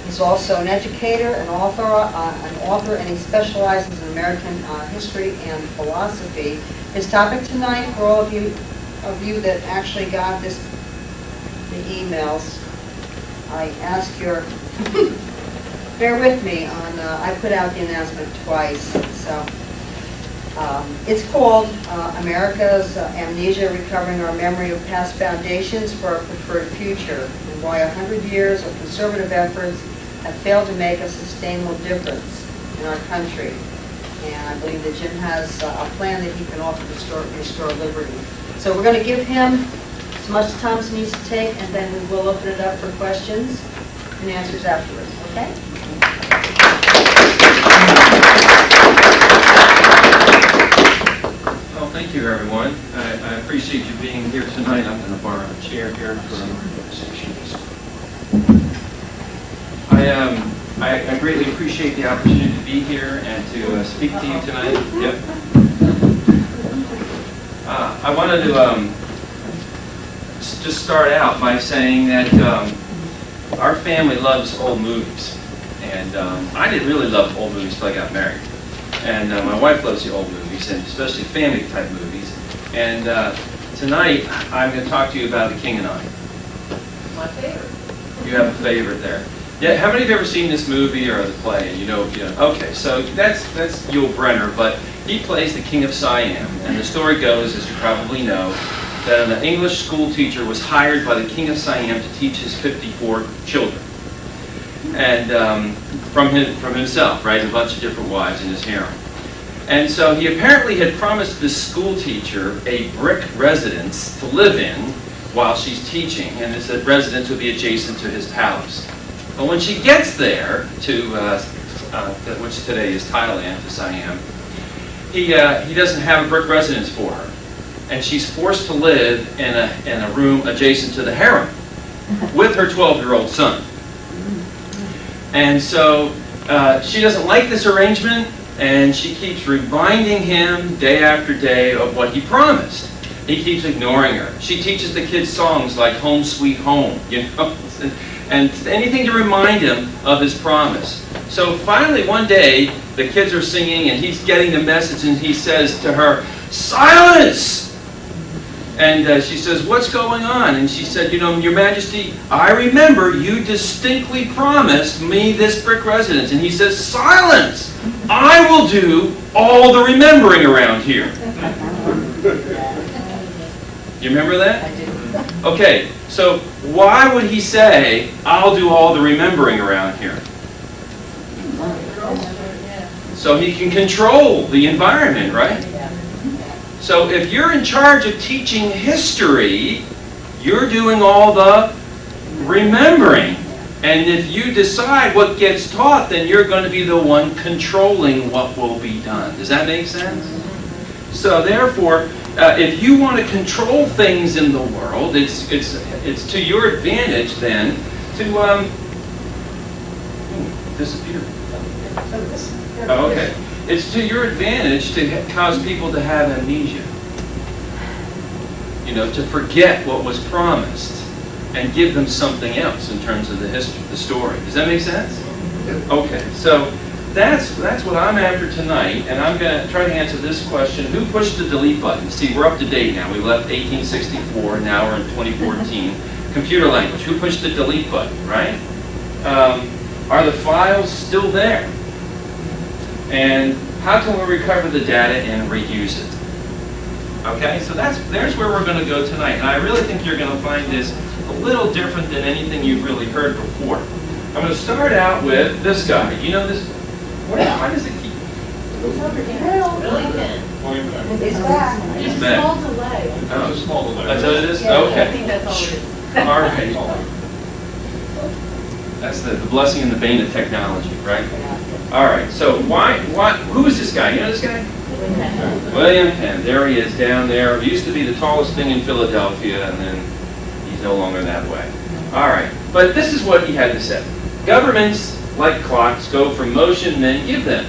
He's also an educator, an author, and he specializes in American history and philosophy. His topic tonight, for all of you that actually got the emails, I ask your bear with me on. I put out the announcement twice, so it's called America's Amnesia: Recovering Our Memory of Past Foundations for a Preferred Future, and why 100 years of conservative efforts have failed to make a sustainable difference in our country. And I believe that Jim has a plan that he can offer to restore liberty. So we're going to give him as much time as he needs to take, and then we will open it up for questions and answers afterwards, okay? Well, thank you, everyone. I appreciate you being here tonight. I'm going to borrow a chair here for I greatly appreciate the opportunity to be here and to speak to you tonight. Yep. I wanted to just start out by saying that our family loves old movies. And I didn't really love old movies until I got married. And my wife loves the old movies, and especially family-type movies. And tonight, I'm going to talk to you about The King and I. My favorite. You have a favorite there. Yeah, how many of you have ever seen this movie or the play? You know, okay, so that's Yul Brynner, but he plays the King of Siam. And the story goes, as you probably know, that an English school teacher was hired by the King of Siam to teach his 54 children. And from himself, right, a bunch of different wives in his harem. And so he apparently had promised this school teacher a brick residence to live in while she's teaching, and this residence would be adjacent to his palace. But when she gets there to, which today is Thailand, to Siam, he doesn't have a brick residence for her, and she's forced to live in a room adjacent to the harem with her 12-year-old son. And so she doesn't like this arrangement, and she keeps reminding him day after day of what he promised. He keeps ignoring her. She teaches the kids songs like Home Sweet Home, you know, and anything to remind him of his promise. So finally one day, the kids are singing, and he's getting the message, and he says to her, "Silence!" And she says, "What's going on?" And she said, "You know, Your Majesty, I remember you distinctly promised me this brick residence." And he says, "Silence! I will do all the remembering around here." You remember that? I do. Okay, so why would he say, "I'll do all the remembering around here"? So he can control the environment, right? So if you're in charge of teaching history, you're doing all the remembering. And if you decide what gets taught, then you're going to be the one controlling what will be done. Does that make sense? So therefore, if you want to control things in the world, it's to your advantage then to disappear. Oh, okay. It's to your advantage to cause people to have amnesia. You know, to forget what was promised and give them something else in terms of the history, the story. Does that make sense? Okay, so that's what I'm after tonight, and I'm going to try to answer this question. Who pushed the delete button? See, we're up to date now. We left 1864, now we're in 2014. Computer language. Who pushed the delete button, right? Are the files still there? And how can we recover the data and reuse it? Okay, so there's where we're going to go tonight. And I really think you're going to find this a little different than anything you've really heard before. I'm going to start out with this guy. You know this? Why does it keep? It's over here. Really thin. It's back. He's It's a back. small delay. Oh, It's a small delay. that's what it is? Yeah, I Okay. think that's all it is. All right. That's the blessing and the bane of technology, right? All right. So who is this guy? You know this guy? William Penn. There he is down there. He used to be the tallest thing in Philadelphia, and then he's no longer that way. All right. But this is what he had to say. Governments, like clocks, go from motion men give them.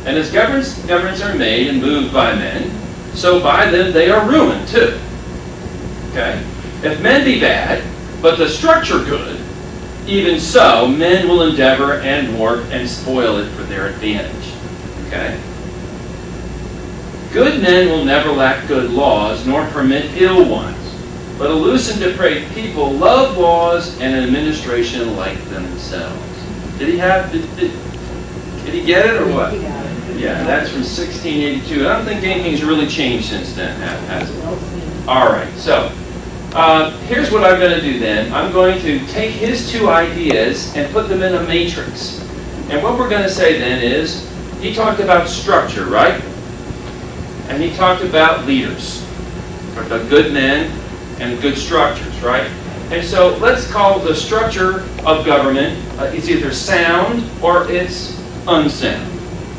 And as governments are made and moved by men, so by them they are ruined too. Okay? If men be bad, but the structure good, Even so, men will endeavor and work and spoil it for their advantage. Okay? Good men will never lack good laws, nor permit ill ones. But a loose and depraved people love laws and an administration like themselves. Did he he get it or what? Yeah, that's from 1682. I don't think anything's really changed since then, has it? All right, so here's what I'm going to do then. I'm going to take his two ideas and put them in a matrix. And what we're going to say then is, he talked about structure, right? And he talked about leaders. He talked about good men and good structures, right? And so let's call the structure of government, it's either sound or it's unsound.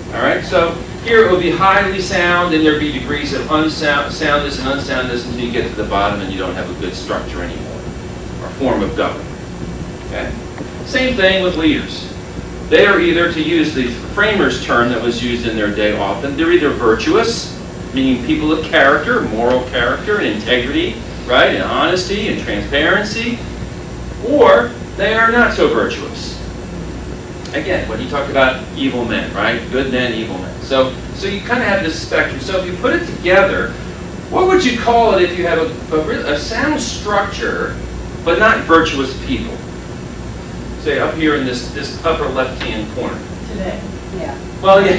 All right, so here it would be highly sound, and there'd be degrees of soundness and unsoundness until you get to the bottom and you don't have a good structure anymore, or form of government. Okay? Same thing with leaders. They are either, to use the framers' term that was used in their day often, they're either virtuous, meaning people of character, moral character, and integrity, right, and honesty and transparency, or they are not so virtuous. Again, when he talked about evil men, right? Good men, evil men. So you kind of have this spectrum. So if you put it together, what would you call it if you have a sound structure, but not virtuous people? Say up here in this upper left-hand corner. Today. Yeah. Well, yeah.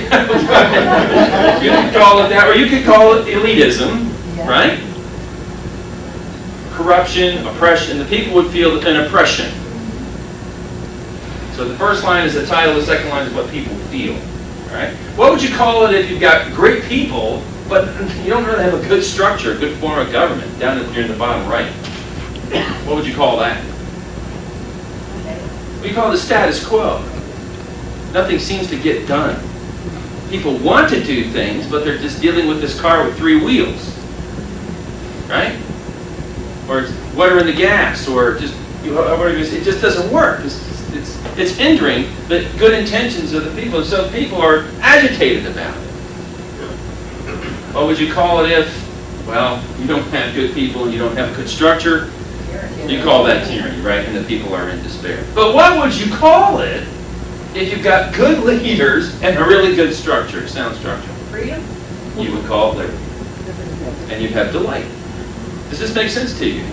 You could call it that, or you could call it elitism, Yeah. right? Corruption, oppression. The people would feel an oppression. So the first line is the title, the second line is what people feel. All right? What would you call it if you've got great people, but you don't really have a good structure, a good form of government, down in the bottom right? What would you call that? We call it the status quo. Nothing seems to get done. People want to do things, but they're just dealing with this car with 3 wheels. Right? Or it's water in the gas, or just, it just doesn't work. It's hindering the good intentions of the people, and so people are agitated about it. What would you call it if, well, you don't have good people and you don't have a good structure? You call that tyranny, right? And the people are in despair. But what would you call it if you've got good leaders and a really good structure, sound structure? Freedom? You would call it liberty. And you'd have delight. Does this make sense to you?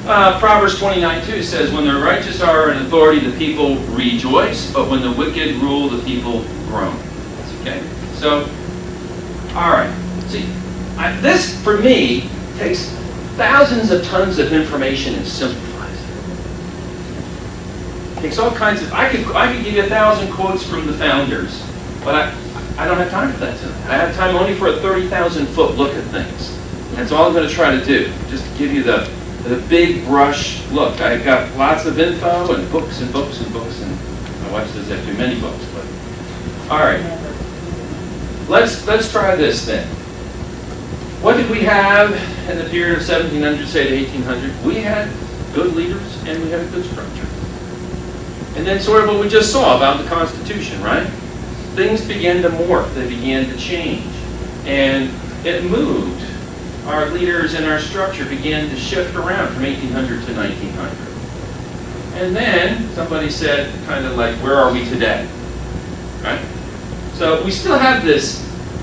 Proverbs 29:2 says, when the righteous are in authority, the people rejoice, but when the wicked rule, the people groan. Okay? So, all right. See, this, for me, takes thousands of tons of information and simplifies it. Takes all kinds of, I could give you 1,000 quotes from the founders, but I don't have time for that tonight. I have time only for a 30,000-foot look at things. That's all I'm going to try to do, just to give you the big brush look. I've got lots of info and books and books and books, and my wife says I have too many books, but all right. Let's try this then. What did we have in the period of 1700, say to 1800? We had good leaders and we had a good structure. And then sort of what we just saw about the Constitution, right? Things began to morph, they began to change, and it moved. Our leaders and our structure began to shift around from 1800 to 1900. And then somebody said, kind of like, where are we today? Right? So we still have this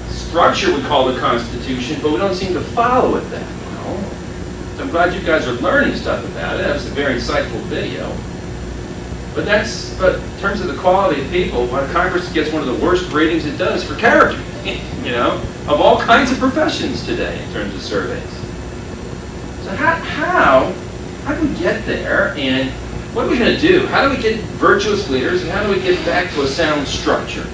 structure we call the Constitution, but we don't seem to follow it that well. So I'm glad you guys are learning stuff about it. That was a very insightful video. But in terms of the quality of people, when Congress gets one of the worst ratings it does for character, you know, of all kinds of professions today in terms of surveys. So how do we get there, and what are we going to do? How do we get virtuous leaders, and how do we get back to a sound structure?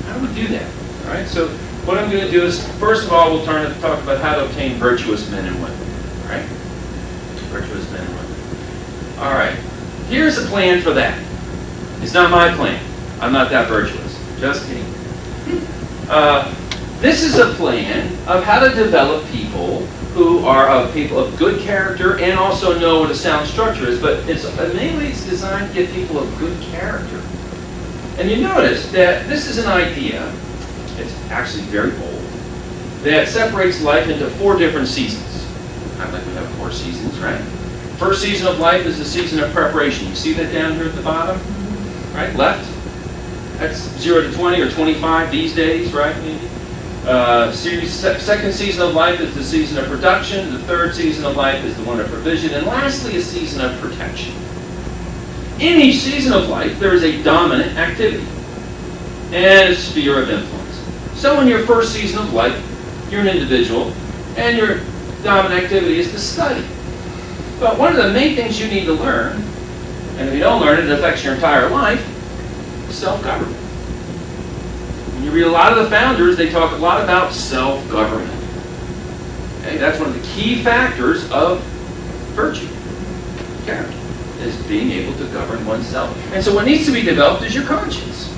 How do we do that? All right, so what I'm going to do is, first of all, we'll turn to talk about how to obtain virtuous men and women. All right? Virtuous men and women. All right. Here's a plan for that. It's not my plan. I'm not that virtuous. Just kidding. This is a plan of how to develop people who are people of good character and also know what a sound structure is, but mainly it's designed to get people of good character. And you notice that this is an idea, it's actually very bold, that separates life into 4 different seasons. Kind of like we have 4 seasons, right? First season of life is the season of preparation. You see that down here at the bottom? Right, left? That's 0 to 20 or 25 these days, right? Maybe. Second season of life is the season of production. The third season of life is the one of provision. And lastly, a season of protection. In each season of life, there is a dominant activity and a sphere of influence. So in your first season of life, you're an individual, and your dominant activity is to study. But one of the main things you need to learn, and if you don't learn it, it affects your entire life, is self-government. When you read a lot of the founders, they talk a lot about self-government. Okay, that's one of the key factors of virtue, character, is being able to govern oneself. And so what needs to be developed is your conscience.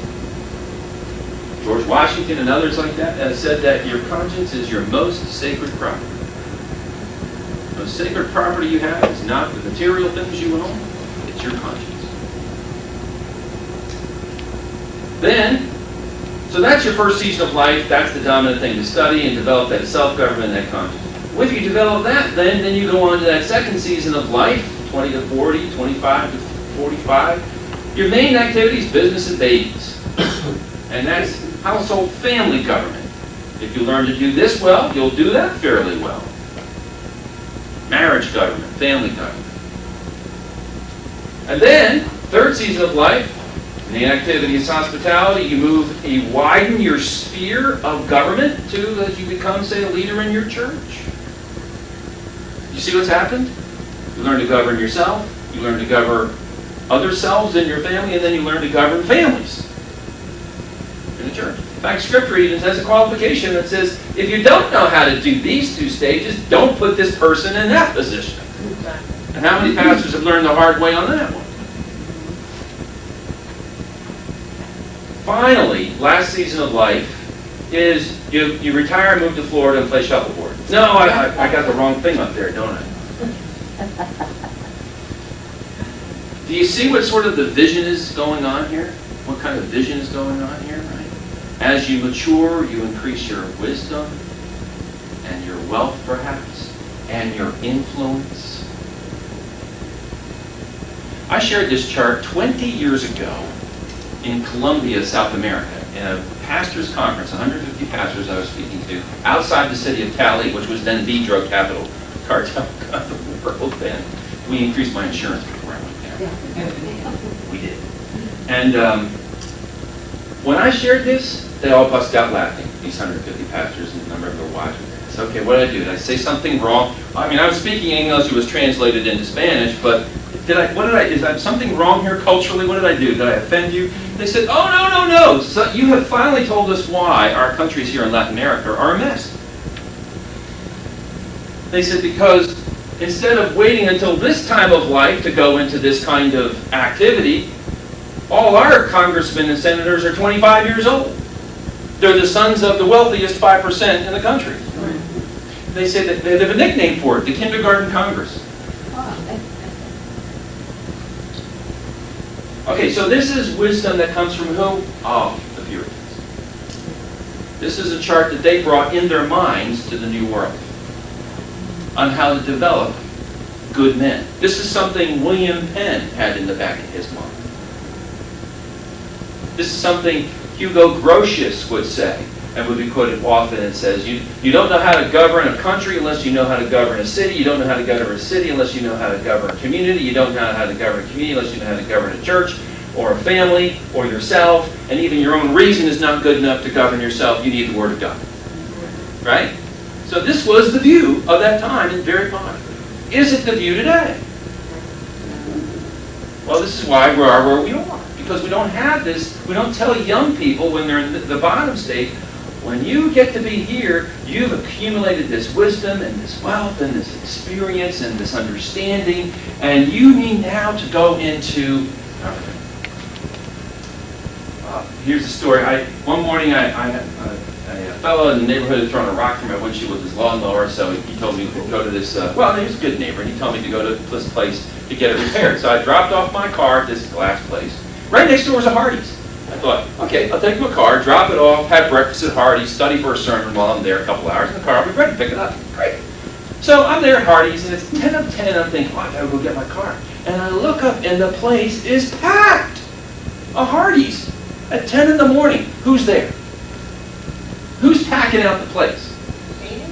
George Washington and others like that said that your conscience is your most sacred property. The most sacred property you have is not the material things you own, it's your conscience. Then, so that's your first season of life. That's the dominant thing, to study and develop that self-government and that conscience. Well, if you develop that, then you go on to that second season of life, 20 to 40, 25 to 45. Your main activity is business and babies. And that's household family government. If you learn to do this well, you'll do that fairly well. Marriage government, family government. And then, third season of life, main activity is hospitality. You widen your sphere of government as you become, say, a leader in your church. You see what's happened? You learn to govern yourself, you learn to govern other selves in your family, and then you learn to govern families in the church. In fact, Scripture even has a qualification that says, if you don't know how to do these two stages, don't put this person in that position. And how many pastors have learned the hard way on that one? Finally, last season of life is you retire and move to Florida and play shuffleboard. No, I got the wrong thing up there, don't I? Do you see what sort of the vision is going on here? What kind of vision is going on here, right? As you mature, you increase your wisdom and your wealth, perhaps, and your influence. I shared this chart 20 years ago in Colombia, South America, in a pastors' conference, 150 pastors I was speaking to, outside the city of Cali, which was then the drug capital, cartel of the world then. We increased my insurance before I went there. We did. And when I shared this, they all busted out laughing, these 150 pastors, and a number of them were watching. I said, okay, what did I do? Did I say something wrong? I mean, I was speaking English, it was translated into Spanish, but is there something wrong here culturally? What did I do? Did I offend you? They said, oh, no. So you have finally told us why our countries here in Latin America are a mess. They said, because instead of waiting until this time of life to go into this kind of activity, all our congressmen and senators are 25 years old. They're the sons of the wealthiest 5% in the country. They say that they have a nickname for it, the Kindergarten Congress. Okay, so this is wisdom that comes from who? Oh, the Puritans. This is a chart that they brought in their minds to the New World on how to develop good men. This is something William Penn had in the back of his mind. This is something Hugo Grotius would say, and would be quoted often. It says, you don't know how to govern a country unless you know how to govern a city. You don't know how to govern a city unless you know how to govern a community. You don't know how to govern a community unless you know how to govern a church or a family or yourself. And even your own reason is not good enough to govern yourself. You need the Word of God. Right? So this was the view of that time and very popular. Is it the view today? Well, this is why we are where we are. Because we don't have this, we don't tell young people when they're in the bottom state, when you get to be here, you've accumulated this wisdom and this wealth and this experience and this understanding, and you need now to go into government. Here's the story. One morning I had a fellow in the neighborhood had thrown a rock from my windshield with his lawnmower, so he told me to go to this, well, he was a good neighbor, and he told me to go to this place to get it repaired. So I dropped off my car at this glass place. Right next door was a Hardee's. I thought, okay, I'll take my car, drop it off, have breakfast at Hardee's, study for a sermon while I'm there, a couple hours in the car, I'll be ready to pick it up. Great. So I'm there at Hardee's, and it's 10 of 10. I'm thinking, oh, I gotta go get my car. And I look up, and the place is packed. A Hardee's at 10 in the morning. Who's there? Who's packing out the place?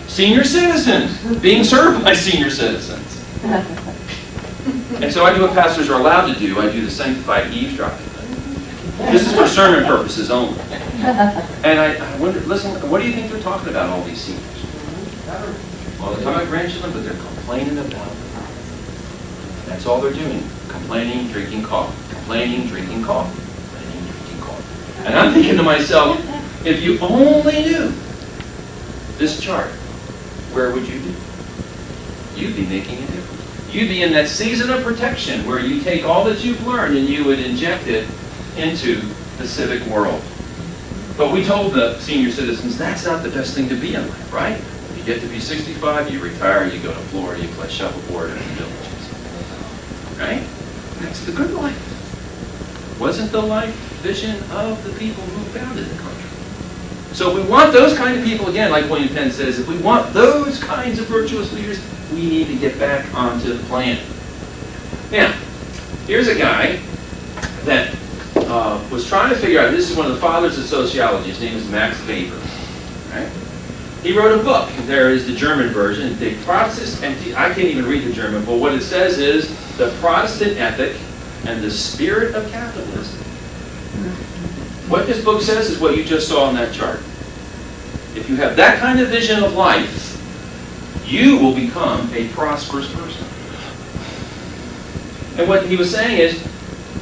Senior citizens, being served by senior citizens. And so I do what pastors are allowed to do. I do the sanctified eavesdropping. This is for sermon purposes only. And I wonder, listen, what do you think they're talking about, all these seniors? Well, they're talking about grandchildren, but they're complaining about them. That's all they're doing. Complaining, drinking coffee. Complaining, drinking coffee. Complaining, drinking coffee. And I'm thinking to myself, if you only knew this chart, where would you be? You'd be making a difference. You'd be in that season of protection where you take all that you've learned and you would inject it into the civic world. But we told the senior citizens that's not the best thing to be in life, right? If you get to be 65, you retire, you go to Florida, you play shuffleboard in the villages. Right? That's the good life. Wasn't the life vision of the people who founded the country. So if we want those kind of people, again, like William Penn says, if we want those kinds of virtuous leaders, we need to get back onto the planet. Now, here's a guy that was trying to figure out, this is one of the fathers of sociology, his name is Max Weber. Right? He wrote a book. There is the German version, the Protestant, I can't even read the German, but what it says is, the Protestant ethic and the spirit of capitalism. What this book says is what you just saw on that chart. If you have that kind of vision of life, you will become a prosperous person. And what he was saying is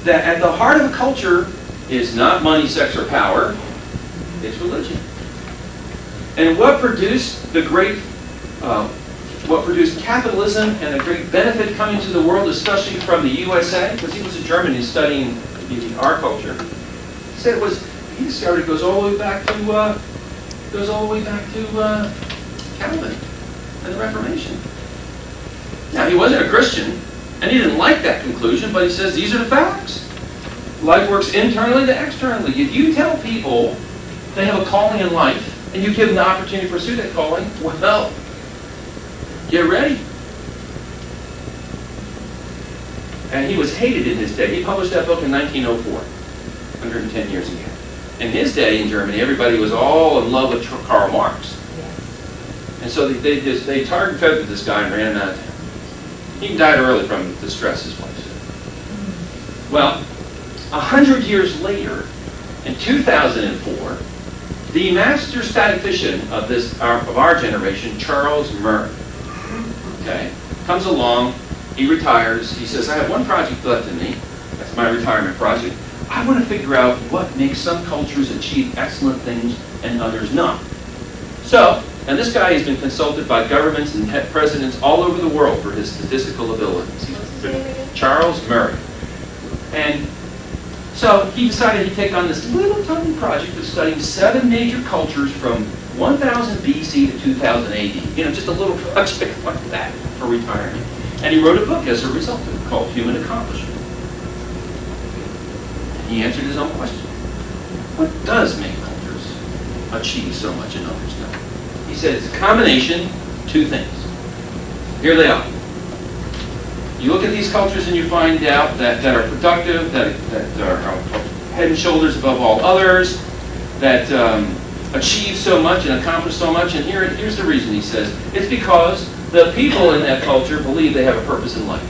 that at the heart of a culture is not money, sex, or power, it's religion. And what produced the great, what produced capitalism and a great benefit coming to the world, especially from the USA, because he was a German, he's studying our culture. He said it was, he discovered it goes all the way back to Calvin and the Reformation. Now, he wasn't a Christian, and he didn't like that conclusion, but he says these are the facts. Life works internally to externally. If you tell people they have a calling in life, and you give them the opportunity to pursue that calling, well, get ready. And he was hated in his day. He published that book in 1904, 110 years ago. In his day in Germany, everybody was all in love with Karl Marx. And so they tarred and feathered this guy and ran him out of town. He died early from the stress, his wife said. Well, 100 years later, in 2004, the master statistician of our generation, Charles Murray, okay, comes along, he retires, he says, I have one project left in me, that's my retirement project. I want to figure out what makes some cultures achieve excellent things and others not. So, and this guy has been consulted by governments and presidents all over the world for his statistical abilities. Charles Murray. And so he decided he'd take on this little tiny project of studying 7 major cultures from 1000 BC to 2000 AD. You know, just a little project like that for retirement. And he wrote a book as a result of it called Human Accomplishment. He answered his own question. What does make cultures achieve so much and others don't? He said it's a combination of 2 things. Here they are. You look at these cultures and you find out that are productive, that are head and shoulders above all others, that achieve so much and accomplish so much. And here's the reason, he says. It's because the people in that culture believe they have a purpose in life.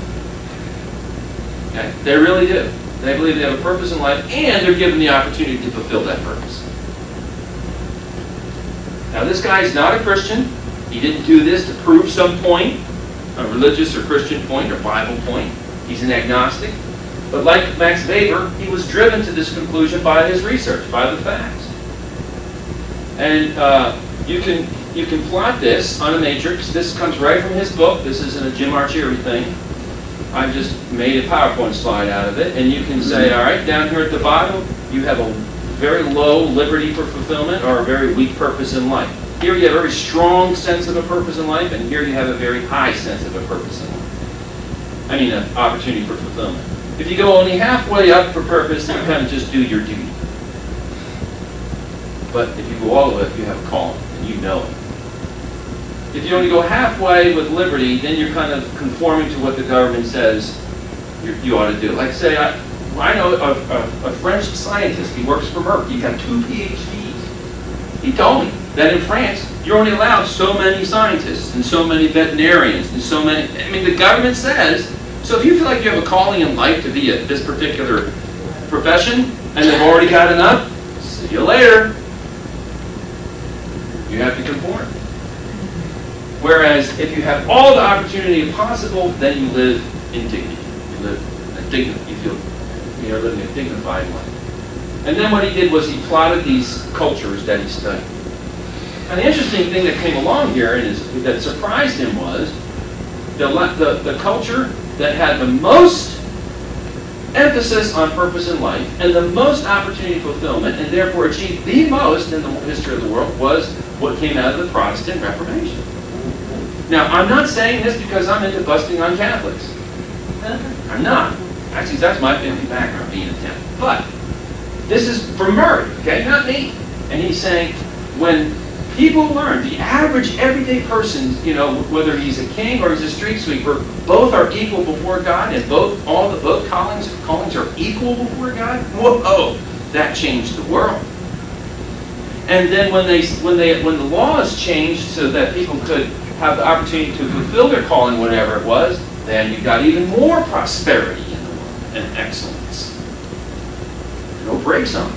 Okay? They really do. They believe they have a purpose in life, and they're given the opportunity to fulfill that purpose. Now, this guy's not a Christian. He didn't do this to prove some point, a religious or Christian point or Bible point. He's an agnostic. But like Max Weber, he was driven to this conclusion by his research, by the facts. And you can plot this on a matrix. This comes right from his book. This isn't a Jim Arcieri thing. I just made a PowerPoint slide out of it, and you can say, all right, down here at the bottom, you have a very low liberty for fulfillment or a very weak purpose in life. Here you have a very strong sense of a purpose in life, and here you have a very high sense of a purpose in life. I mean, an opportunity for fulfillment. If you go only halfway up for purpose, you kind of just do your duty. But if you go all the way up, you have a calling, and you know it. If you only go halfway with liberty, then you're kind of conforming to what the government says you ought to do. Like say, I know a French scientist, he works for Merck, he's got 2 PhDs. He told me that in France, you're only allowed so many scientists and so many veterinarians and so many, I mean, the government says, so if you feel like you have a calling in life to be at this particular profession, and they've already got enough, see you later. You have to conform. Whereas if you have all the opportunity possible, then you live in dignity. You live a dignified, you feel you're living a dignified life. And then what he did was he plotted these cultures that he studied. And the interesting thing that came along here and that surprised him was the culture that had the most emphasis on purpose in life and the most opportunity fulfillment and therefore achieved the most in the history of the world was what came out of the Protestant Reformation. Now, I'm not saying this because I'm into busting on Catholics. I'm not. Actually, that's my family background, being a Catholic. But this is from Murray, okay, not me. And he's saying when people learn, the average everyday person, you know, whether he's a king or he's a street sweeper, both are equal before God, and both callings are equal before God. Whoa, that changed the world. And then when the laws changed so that people could have the opportunity to fulfill their calling, whatever it was, then you got even more prosperity in the world and excellence. No brakes on.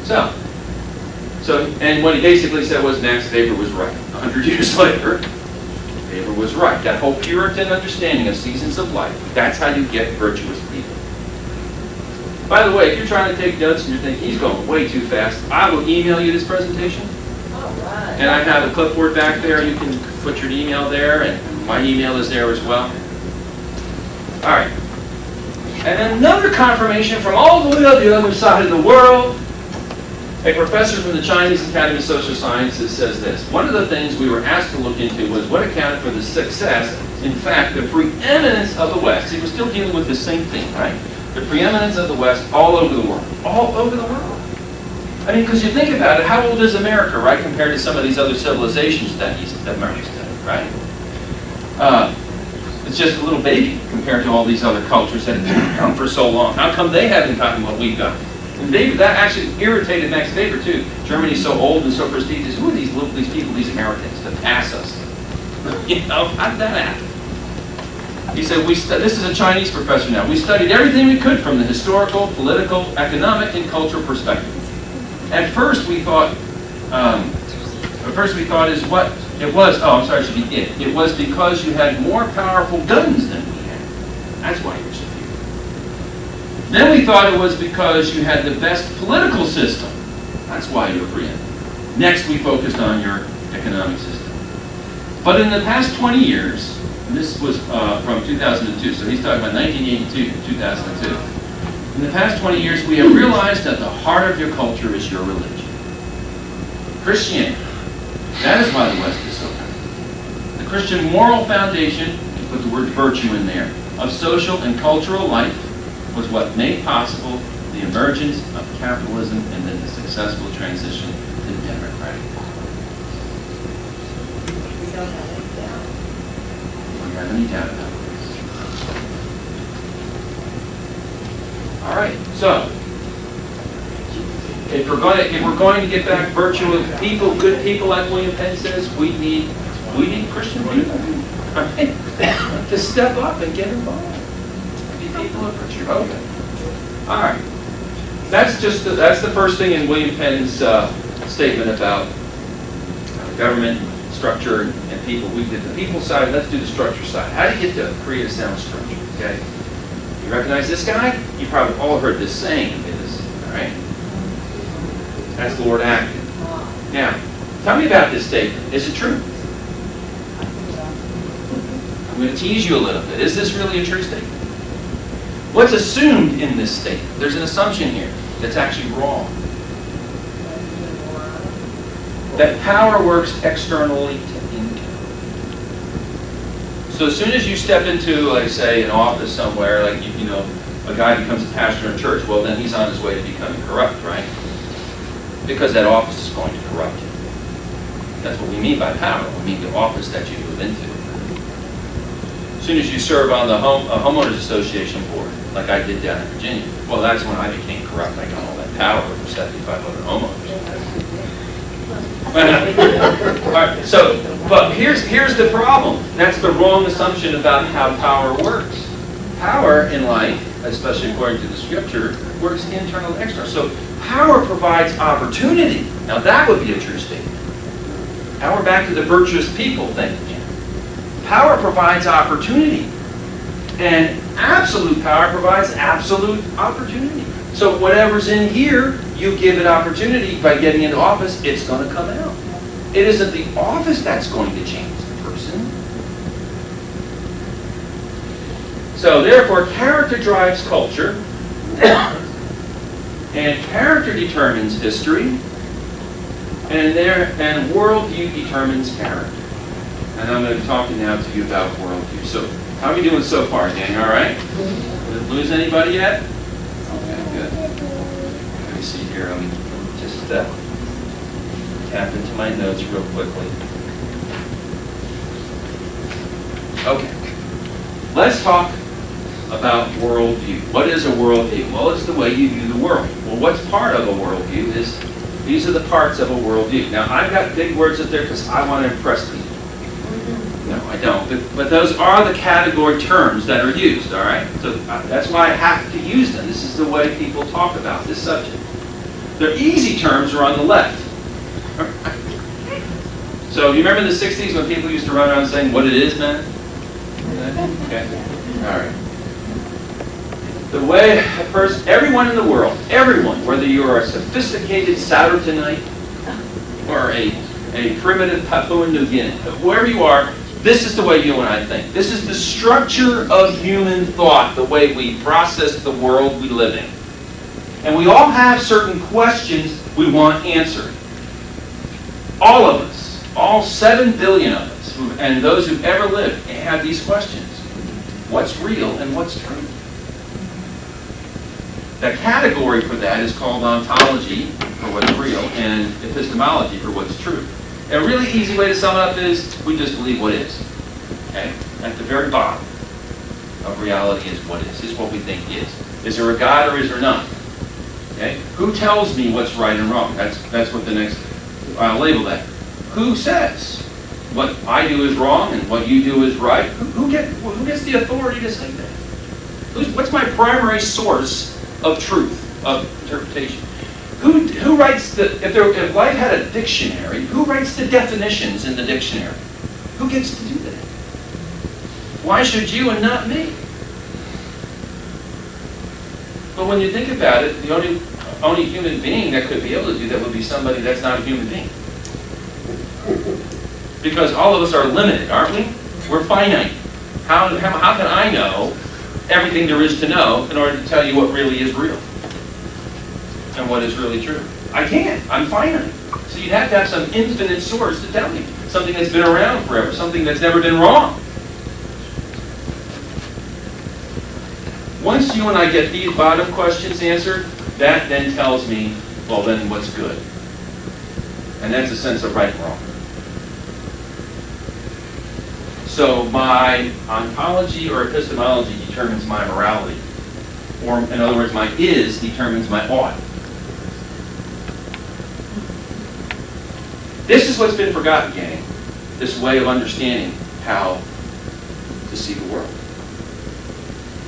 So, and what he basically said was Max Weber was right. 100 years later, Weber was right. That whole Puritan understanding of seasons of life, that's how you get virtuous people. By the way, if you're trying to take notes and you're thinking, he's going way too fast, I will email you this presentation. All right. And I have a clipboard back there. You can put your email there, and my email is there as well. All right. And another confirmation from all the way on the other side of the world. A professor from the Chinese Academy of Social Sciences says this: one of the things we were asked to look into was what accounted for the success, in fact, the preeminence of the West. See, we're still dealing with the same thing, right? The preeminence of the West all over the world. All over the world. I mean, because you think about it, how old is America, right, compared to some of these other civilization studies that Murray studied, right? It's just a little baby compared to all these other cultures that have come for so long. How come they haven't gotten what we've got? And that actually irritated Max Weber too. Germany's so old and so prestigious. Who are these people, these Americans, to pass us? You know, how did that happen? He said, this is a Chinese professor now. We studied everything we could from the historical, political, economic, and cultural perspective. At first we thought is what it was. Oh, I'm sorry, it should be it. It was because you had more powerful guns than we had. That's why you were superior. Then we thought it was because you had the best political system. That's why you were preeminent. Next, we focused on your economic system. But in the past 20 years, and this was from 2002, so he's talking about 1982 to 2002. In the past 20 years, we have realized that the heart of your culture is your religion. Christianity. That is why the West is so powerful. The Christian moral foundation, to put the word virtue in there, of social and cultural life was what made possible the emergence of capitalism and then the successful transition to democratic politics. We don't have any doubt. Do you have any doubt about this? All right, so if we're going to get back virtue of people, good people, like William Penn says, we need Christian people, right? To step up and get involved. Be people of virtue. Okay. All right. That's the first thing in William Penn's statement about government structure and people. We did the people side. Let's do the structure side. How do you get to create a sound structure? Okay. You recognize this guy? You probably all heard this saying. All right. That's Lord Acton. Now, tell me about this statement. Is it true? I'm going to tease you a little bit. Is this really a true statement? What's assumed in this statement? There's an assumption here that's actually wrong. That power works externally to internal. So as soon as you step into, like, say, an office somewhere, like, you know, a guy becomes a pastor in church, well, then he's on his way to becoming corrupt, right? Because that office is going to corrupt him. That's what we mean by power. We mean the office that you move into. As soon as you serve on the homeowners association board, like I did down in Virginia, well, that's when I became corrupt. I got all that power for 7,500 homeowners. All right, so, but here's the problem. That's the wrong assumption about how power works. Power in life, especially according to the scripture, works internal and external. So power provides opportunity. Now that would be a true statement. Now we're back to the virtuous people thing again. Power provides opportunity. And absolute power provides absolute opportunity. So whatever's in here, you give it opportunity by getting into office, it's going to come out. It isn't the office that's going to change the person. So therefore, character drives culture, and character determines history, and worldview determines character. And I'm going to be talking now to you about worldview. So how are we doing so far, gang? All right? Did I lose anybody yet? Okay, good. Let me see here. Let me just tap into my notes real quickly. Okay. Let's talk about worldview. What is a worldview? Well, it's the way you view the world. Well, what's part of a worldview is, these are the parts of a worldview. Now, I've got big words up there because I want to impress people. No, I don't. But those are the category terms that are used, all right? So that's why I have to use them. This is the way people talk about this subject. The easy terms are on the left. So you remember in the 60s when people used to run around saying, what it is, man? Okay. All right. The way a person, everyone in the world, everyone, whether you are a sophisticated Saturtonite or a primitive Papua New Guinea, wherever you are, this is the way you and I think. This is the structure of human thought, the way we process the world we live in. And we all have certain questions we want answered. All of us, all 7 billion of us, and those who've ever lived, have these questions. What's real and what's true? The category for that is called ontology, for what's real, and epistemology, for what's true. A really easy way to sum it up is, we just believe what is. Okay? At the very bottom of reality is what is what we think is. Is there a God or is there none? Okay? Who tells me what's right and wrong? That's what the next, I'll label that. Who says what I do is wrong and what you do is right? Who gets the authority to say that? What's my primary source of truth, of interpretation? Who writes if life had a dictionary, who writes the definitions in the dictionary? Who gets to do that? Why should you and not me? But when you think about it, the only human being that could be able to do that would be somebody that's not a human being. Because all of us are limited, aren't we? We're finite. How can I know everything there is to know in order to tell you what really is real and what is really true? I can't. I'm finite. So you'd have to have some infinite source to tell me. Something that's been around forever. Something that's never been wrong. Once you and I get these bottom questions answered, that then tells me, well, then what's good? And that's a sense of right and wrong. So my ontology or epistemology determines my morality. Or, in other words, my is determines my ought. This is what's been forgotten, gang. This way of understanding how to see the world.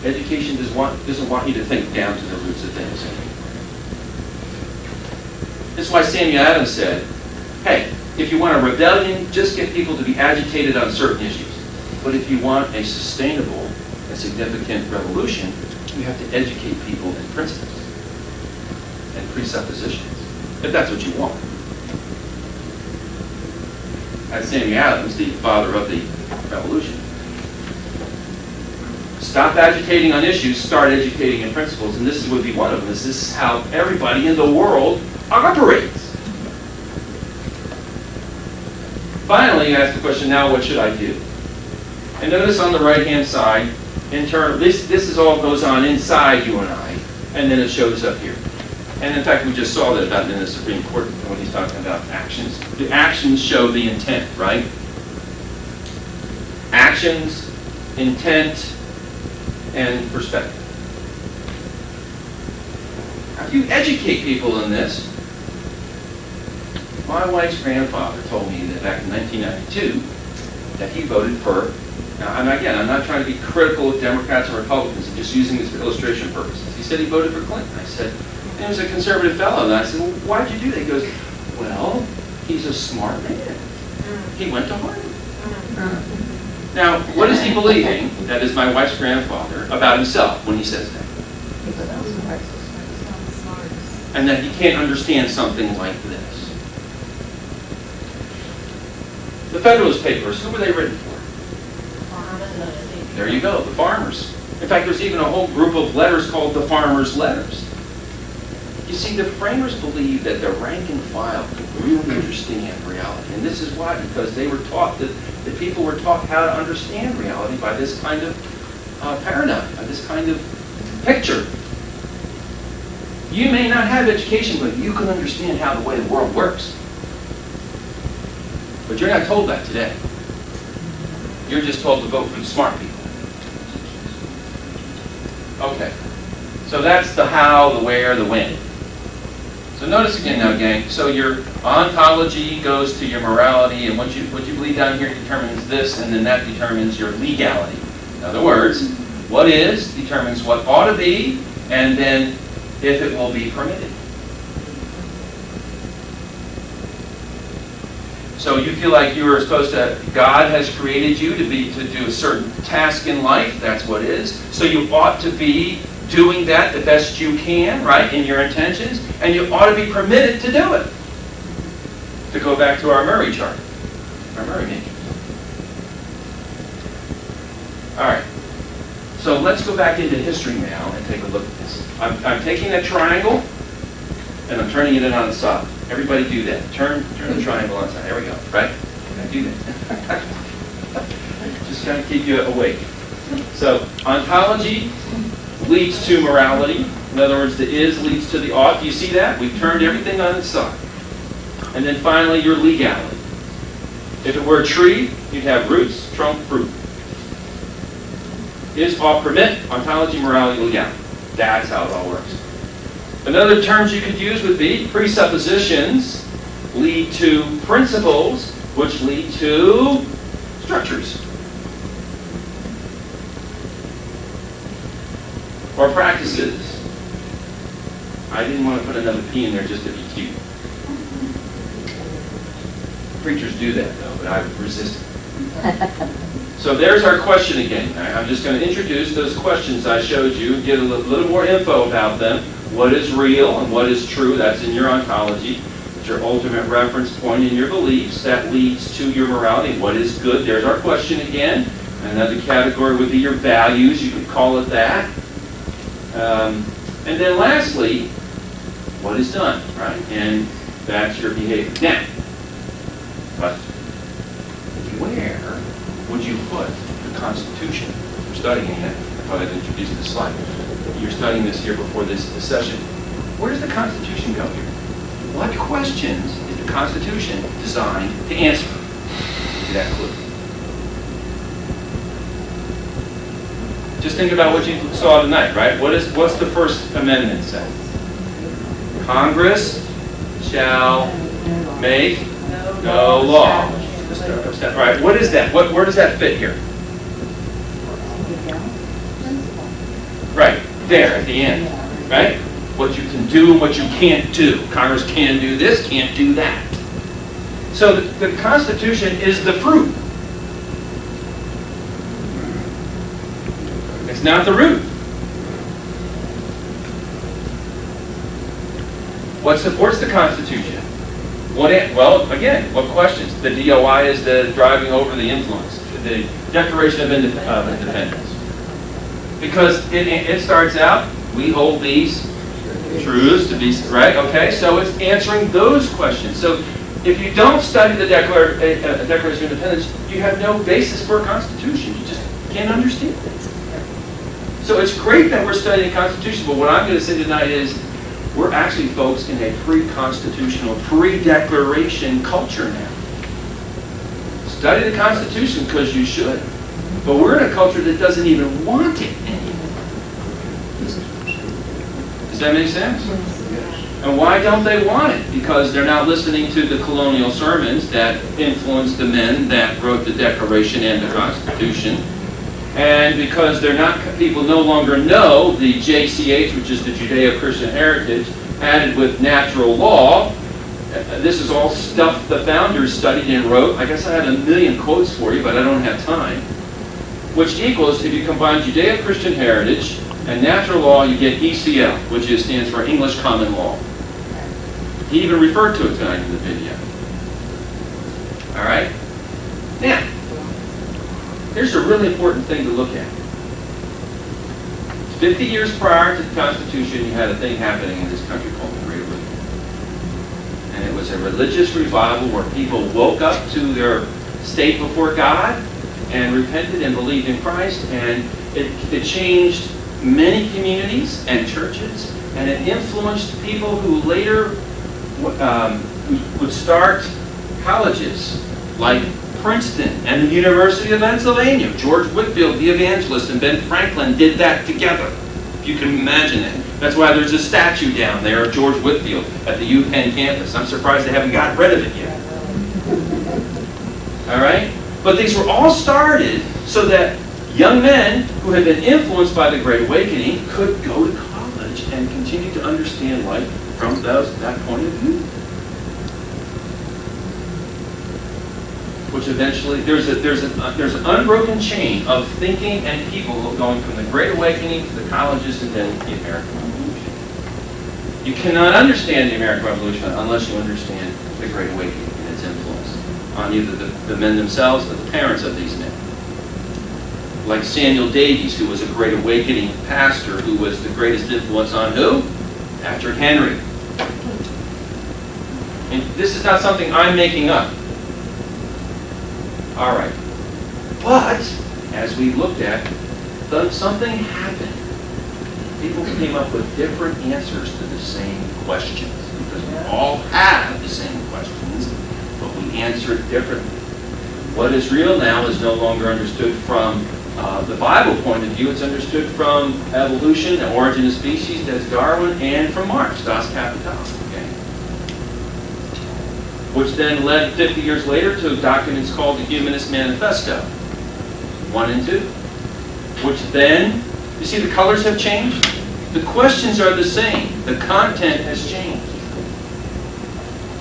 Education doesn't want you to think down to the roots of things. This is why Samuel Adams said, hey, if you want a rebellion, just get people to be agitated on certain issues. But if you want a sustainable and significant revolution, you have to educate people in principles and presuppositions, if that's what you want. That's Samuel Adams, the father of the revolution. Stop agitating on issues, start educating in principles, and this would be one of them. This is how everybody in the world operates. Finally, you ask the question, now what should I do? And notice on the right-hand side, this is all goes on inside you and I, and then it shows up here. And in fact, we just saw that about in the Supreme Court when he's talking about actions. The actions show the intent, right? Actions, intent, and perspective. How do you educate people in this? My wife's grandfather told me that back in 1992 that he voted for, now, and again, I'm not trying to be critical of Democrats or Republicans, I'm just using this for illustration purposes. He said he voted for Clinton. I said, and he was a conservative fellow. And I said, well, why'd you do that? He goes, well, he's a smart man. He went to Harvard. Now, what is he believing, that is my wife's grandfather, about himself when he says that? And that he can't understand something like this. The Federalist Papers, who were they written for? There you go, the farmers. In fact, there's even a whole group of letters called the Farmers' Letters. You see, the framers believed that the rank and file could really understand reality. And this is why, because they were taught that the people were taught how to understand reality by this kind of paradigm, by this kind of picture. You may not have education, but you can understand how the way the world works. But you're not told that today. You're just told to vote for the smart people. Okay. So that's the how, the where, the when. So notice again now, gang. So your ontology goes to your morality, and what you believe down here determines this, and then that determines your legality. In other words, what is determines what ought to be, and then if it will be permitted. So you feel like you are supposed to, God has created you to do a certain task in life, that's what is. So you ought to be doing that the best you can, right, in your intentions, and you ought to be permitted to do it. To go back to our Murray chart, our Murray matrix. All right, so let's go back into history now and take a look at this. I'm taking that triangle and I'm turning it on its side. Everybody do that. Turn the triangle on its side. There we go, right? I do that. Just kind of keep you awake. So, ontology leads to morality. In other words, the is leads to the ought. Do you see that? We've turned everything on its side. And then finally, your legality. If it were a tree, you'd have roots, trunk, fruit. Is, ought, permit, ontology, morality, legality. That's how it all works. Another terms you could use would be presuppositions lead to principles, which lead to structures. Or practices. I didn't want to put another P in there just to be cute. Preachers do that though, but I resist it. So there's our question again. I'm just going to introduce those questions I showed you, get a little more info about them. What is real and what is true, that's in your ontology. It's your ultimate reference point in your beliefs. That leads to your morality. What is good? There's our question again. Another category would be your values. You could call it that. And then lastly, what is done, right? And that's your behavior. Now, where would you put the Constitution? We're studying it. I thought I'd introduce this slide. You're studying this here before this session. Where does the Constitution go here? What questions is the Constitution designed to answer? Give you that clue. Just think about what you saw tonight, right? What's the First Amendment say? Congress shall make no law. Right? What is that? Where does that fit here? Right, there at the end. Right? What you can do and what you can't do. Congress can do this, can't do that. So the Constitution is the fruit. It's not the root. What supports the Constitution? Well, again, what questions? The DOI is the driving over the influence. The Declaration of Independence. Because it starts out, we hold these truths to be, right? Okay, so it's answering those questions. So if you don't study the Declaration of Independence, you have no basis for a Constitution. You just can't understand it. So it's great that we're studying the Constitution, but what I'm going to say tonight is We're actually, folks, in a pre-constitutional, pre-declaration culture now. Study the Constitution because you should. But we're in a culture that doesn't even want it anymore. Does that make sense? And why don't they want it? Because they're not listening to the colonial sermons that influenced the men that wrote the Declaration and the Constitution. And because people no longer know the JCH, which is the Judeo-Christian heritage, added with natural law. This is all stuff the founders studied and wrote. I guess I had a million quotes for you, but I don't have time. Which equals, if you combine Judeo-Christian heritage and natural law, you get ECL, which stands for English Common Law. He even referred to it tonight in the video. All right? Now, here's a really important thing to look at. 50 years prior to the Constitution, you had a thing happening in this country called the Great Awakening. And it was a religious revival where people woke up to their state before God and repented and believed in Christ. And it changed many communities and churches. And it influenced people who later would start colleges like Princeton and the University of Pennsylvania. George Whitefield, the evangelist, and Ben Franklin did that together. If you can imagine it. That's why there's a statue down there of George Whitefield at the UPenn campus. I'm surprised they haven't gotten rid of it yet. All right? But these were all started so that young men who had been influenced by the Great Awakening could go to college and continue to understand life from that point of view. Which eventually, there's an unbroken chain of thinking and people going from the Great Awakening to the colleges and then the American Revolution. You cannot understand the American Revolution unless you understand the Great Awakening and its influence on either the men themselves or the parents of these men. Like Samuel Davies, who was a Great Awakening pastor, who was the greatest influence on who? Patrick Henry. And this is not something I'm making up. All right. But, as we looked at, something happened. People came up with different answers to the same questions. Because we all have the same questions, but we answer it differently. What is real now is no longer understood from the Bible point of view. It's understood from evolution, the origin of species, that's Darwin, and from Marx, Das Kapital. Okay? Which then led 50 years later to documents called the Humanist Manifesto, 1 and 2. Which then, you see the colors have changed? The questions are the same. The content has changed.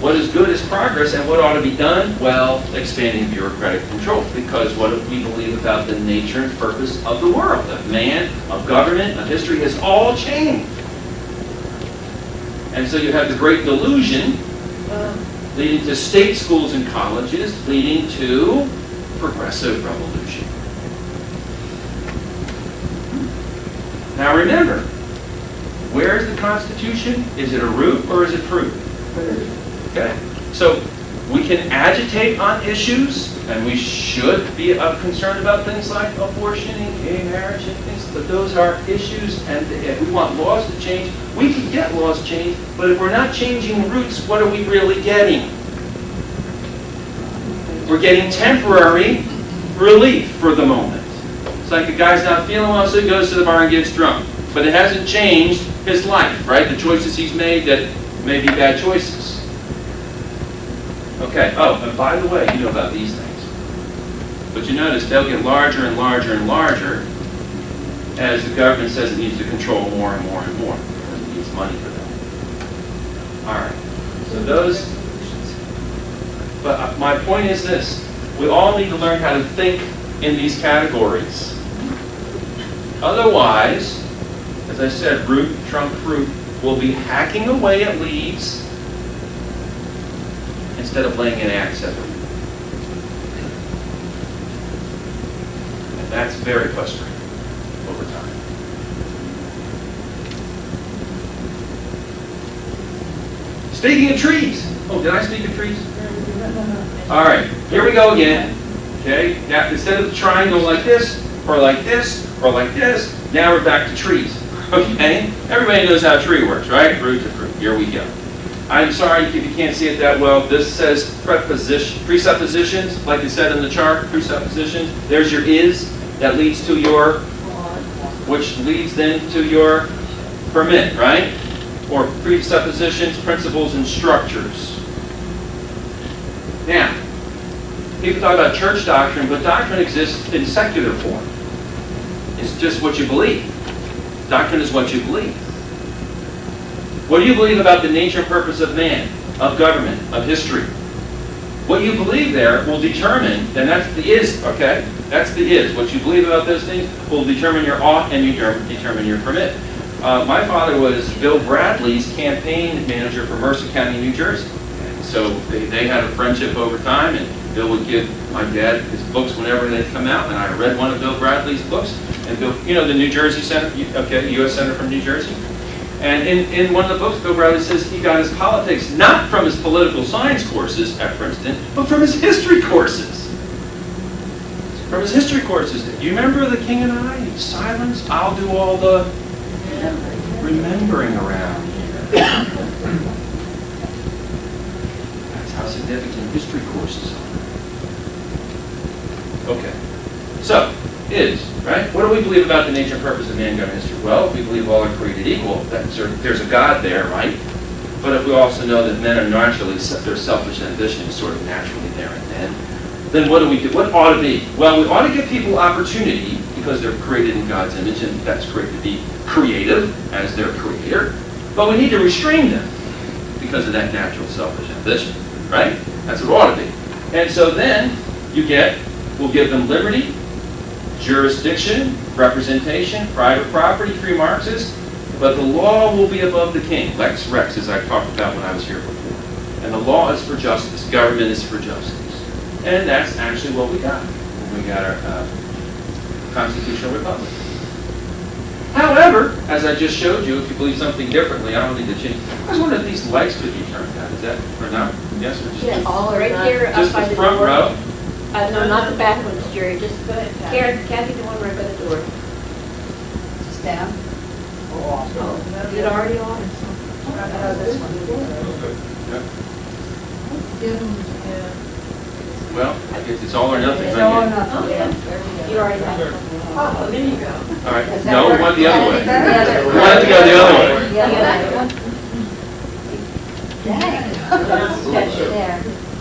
What is good is progress, and what ought to be done? Well, expanding bureaucratic control. Because what do we believe about the nature and purpose of the world, of man, of government, of history, has all changed. And so you have the great delusion leading to state schools and colleges, leading to progressive revolution. Now remember, where is the Constitution? Is it a root or is it fruit? Okay, so we can agitate on issues, and we should be concerned about things like abortion and gay marriage and things, but those are issues, and if we want laws to change, we can get laws changed, but if we're not changing the roots, what are we really getting? We're getting temporary relief for the moment. It's like a guy's not feeling well, so he goes to the bar and gets drunk. But it hasn't changed his life, right? The choices he's made that may be bad choices. Okay, oh, and by the way, you know about these things. But you notice they'll get larger and larger and larger as the government says it needs to control more and more and more. Because it needs money for that. All right, so those, but my point is this. We all need to learn how to think in these categories. Otherwise, as I said, root, trunk, fruit, will be hacking away at leaves instead of laying an axe at them. And that's very frustrating over time. Speaking of trees. Oh, did I speak of trees? All right, here we go again. Okay, now instead of the triangle like this, or like this, or like this, now we're back to trees. Okay? Everybody knows how a tree works, right? Root to fruit. Here we go. I'm sorry if you can't see it that well. This says presuppositions, like it said in the chart, presuppositions. There's your is, that leads to your, which leads then to your permit, right? Or presuppositions, principles, and structures. Now, people talk about church doctrine, but doctrine exists in secular form. It's just what you believe. Doctrine is what you believe. What do you believe about the nature and purpose of man, of government, of history? What you believe there will determine, and that's the is, okay? That's the is. What you believe about those things will determine your ought and determine your permit. My father was Bill Bradley's campaign manager for Mercer County, New Jersey. And so they had a friendship over time, and Bill would give my dad his books whenever they'd come out, and I read one of Bill Bradley's books. And Bill, you know, the New Jersey Center, okay, U.S. Senator from New Jersey. And in one of the books, Bill Bradley says he got his politics not from his political science courses at Princeton, but from his history courses. From his history courses. Do you remember The King and I? Silence? I'll do all the remembering around here. That's how significant history courses are. Okay. So, is, right? What do we believe about the nature and purpose of man, God, and history? Well, if we believe all are created equal, there's a God there, right? But if we also know that men are naturally, their selfish ambition is sort of naturally there in men, then what do we do? What ought to be? Well, we ought to give people opportunity because they're created in God's image, and that's great to be creative as their creator. But we need to restrain them because of that natural selfish ambition, right? That's what it ought to be. And so then we'll give them liberty, jurisdiction, representation, private property, free marxist, but the law will be above the king. Lex Rex, as I talked about when I was here before. And the law is for justice. Government is for justice. And that's actually what we got when we got our constitutional republic. However, as I just showed you, if you believe something differently, I don't need to change. I was wondering if these lights could be turned on. Is that, or not? Yes, or just? Yes, all right here up Just by the the front door. row? No, not the back ones, Jerry, just Go ahead, Kathy, the one right by the door. Just down? Oh, is it already on? This one. Well, I guess it's all or nothing. It's right all or here. nothing. Oh, yeah. You already have it. Oh, there you go. All right. Is that No, we right? went the other way. Yeah, We wanted to go the other way. Dang.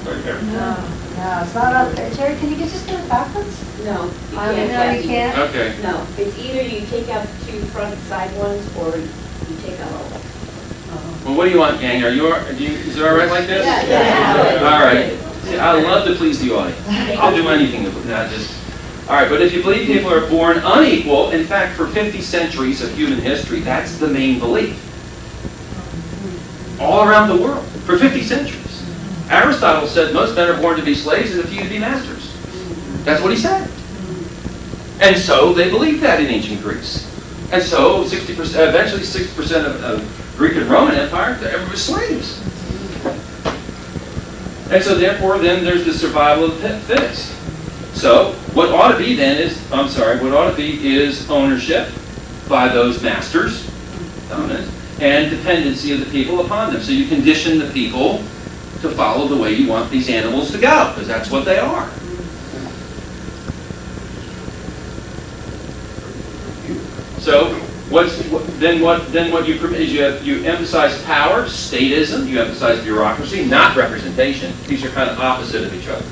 There. No, it's not up there. Jerry, can you just get it backwards? No, you No, you can't. can't. Okay. No, it's either you take out the two front side ones or you take out all of them. Well, what do you want, gang? Is it all right like this? Yeah. All right. See, I love to please the audience. I'll do anything to not just. All right, but if you believe people are born unequal, in fact, for 50 centuries of human history, that's the main belief. All around the world, for 50 centuries. Aristotle said most men are born to be slaves and a few to be masters. That's what he said. And so they believed that in ancient Greece. And so 60%, eventually 60% of Greek and Roman Empire, they were slaves. And so therefore then there's the survival of the fittest. So what ought to be then is, what ought to be is ownership by those masters, dominant, and dependency of the people upon them. So you condition the people to follow the way you want these animals to go, because that's what they are. So what you permit is you emphasize power, statism, you emphasize bureaucracy, not representation. These are kind of opposite of each other.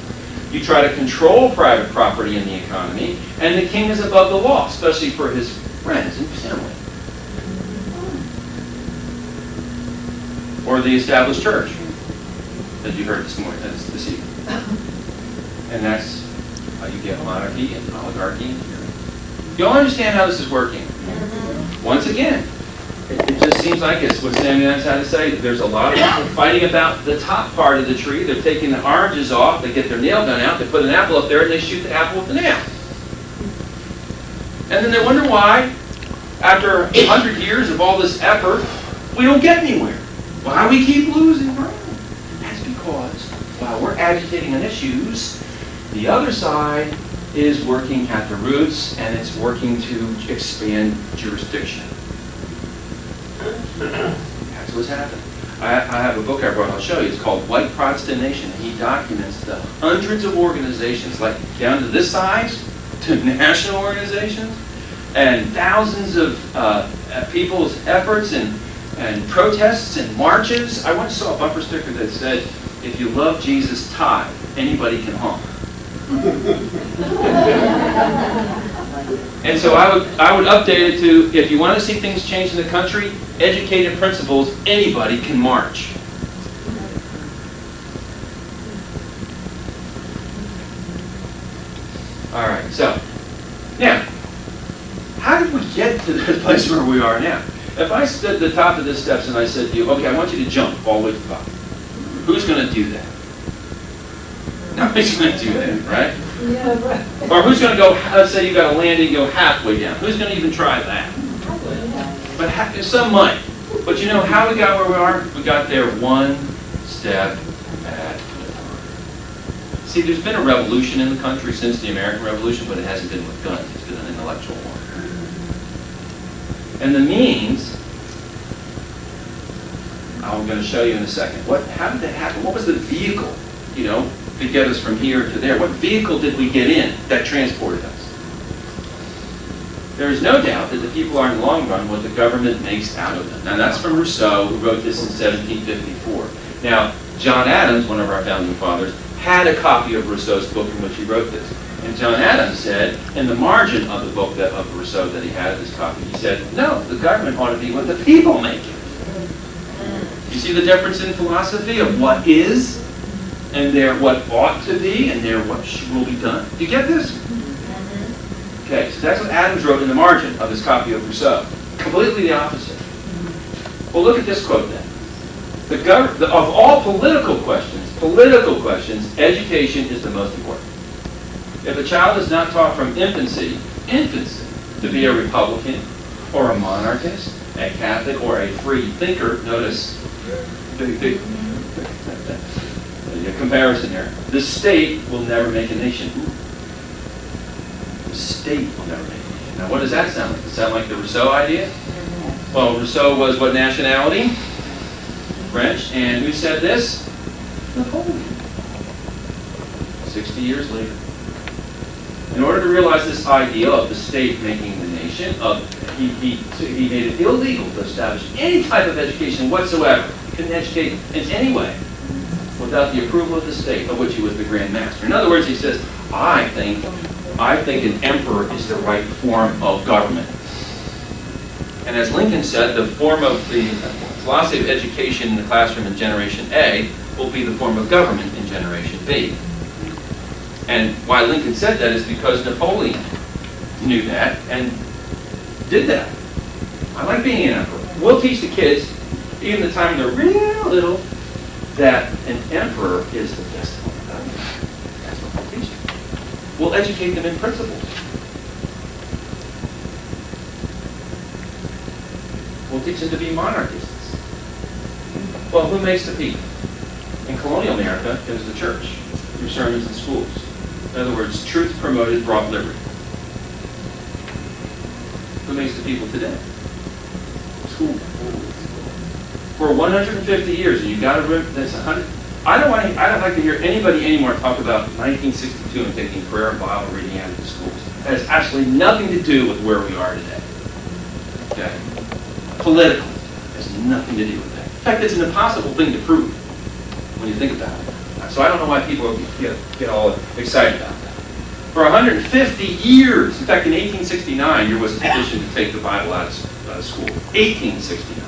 You try to control private property in the economy, and the king is above the law, especially for his friends and family. Or the established church, as you heard this morning, this evening. And that's how you get monarchy and oligarchy and tyranny. You all understand how this is working? Once again, it just seems like it's what Samuel has had to say. There's a lot of people fighting about the top part of the tree. They're taking the oranges off. They get their nail gun out. They put an apple up there, and they shoot the apple with the nail. And then they wonder why, after 100 years of all this effort, we don't get anywhere. Why we keep losing ground? That's because while we're agitating on issues, the other side is working at the roots, and it's working to expand jurisdiction. That's what's happened. I have a book I wrote, I'll show you. It's called White Protestant Nation. And he documents the hundreds of organizations, like down to this size, to national organizations, and thousands of people's efforts and protests and marches. I once saw a bumper sticker that said, "If you love Jesus, tithe. Anybody can honk." And so I would update it to, if you want to see things change in the country, educated principles, anybody can march. All right, so now, how did we get to the place where we are now? If I stood at the top of the steps and I said to you, okay, I want you to jump all the way to the top, who's going to do that? Nobody's going to do that, right? Yeah, right. Or who's going to go, let's say you got a landing, go halfway down. Who's going to even try that? But some might. But you know how we got where we are? We got there one step at a time. See, there's been a revolution in the country since the American Revolution, but it hasn't been with guns. It's been an intellectual one. And the means, I'm going to show you in a second. How did that happen? What was the vehicle, to get us from here to there? What vehicle did we get in that transported us? There is no doubt that the people are in the long run what the government makes out of them. Now that's from Rousseau, who wrote this in 1754. Now, John Adams, one of our founding fathers, had a copy of Rousseau's book in which he wrote this. And John Adams said, in the margin of the book of Rousseau that he had, this copy, he said, no, the government ought to be what the people make it. You see the difference in philosophy of what is, and what ought to be, and what will be done? Do you get this? Okay, so that's what Adams wrote in the margin of his copy of Rousseau. Completely the opposite. Well, look at this quote then. Of all political questions, education is the most important. If a child is not taught from infancy, to be a Republican, or a monarchist, a Catholic, or a free thinker, notice the comparison here. The state will never make a nation. The state will never make a nation. Now, what does that sound like? Does it sound like the Rousseau idea? Well, Rousseau was what nationality? French. And who said this? Napoleon. 60 years later. In order to realize this ideal of the state making the nation, he made it illegal to establish any type of education whatsoever. You couldn't educate in any way without the approval of the state, of which he was the Grand Master. In other words, he says, I think an emperor is the right form of government. And as Lincoln said, the form of the philosophy of education in the classroom in Generation A will be the form of government in Generation B. And why Lincoln said that is because Napoleon knew that and did that. I like being an emperor. We'll teach the kids, even the time they're real little, that an emperor is the best form of government. That's what we'll teach them. We'll educate them in principles. We'll teach them to be monarchists. Well, who makes the people? In colonial America, it was the church, through sermons and schools. In other words, truth promoted brought liberty. Who makes the people today? School. For 150 years, and you got to remember that's 100. I don't like to hear anybody anymore talk about 1962 and taking prayer and Bible reading out of the schools. That has absolutely nothing to do with where we are today. Okay? Politically, has nothing to do with that. In fact, it's an impossible thing to prove when you think about it. So I don't know why people get all excited about that. For 150 years, in fact, in 1869, there was a petition to take the Bible out of school. 1869.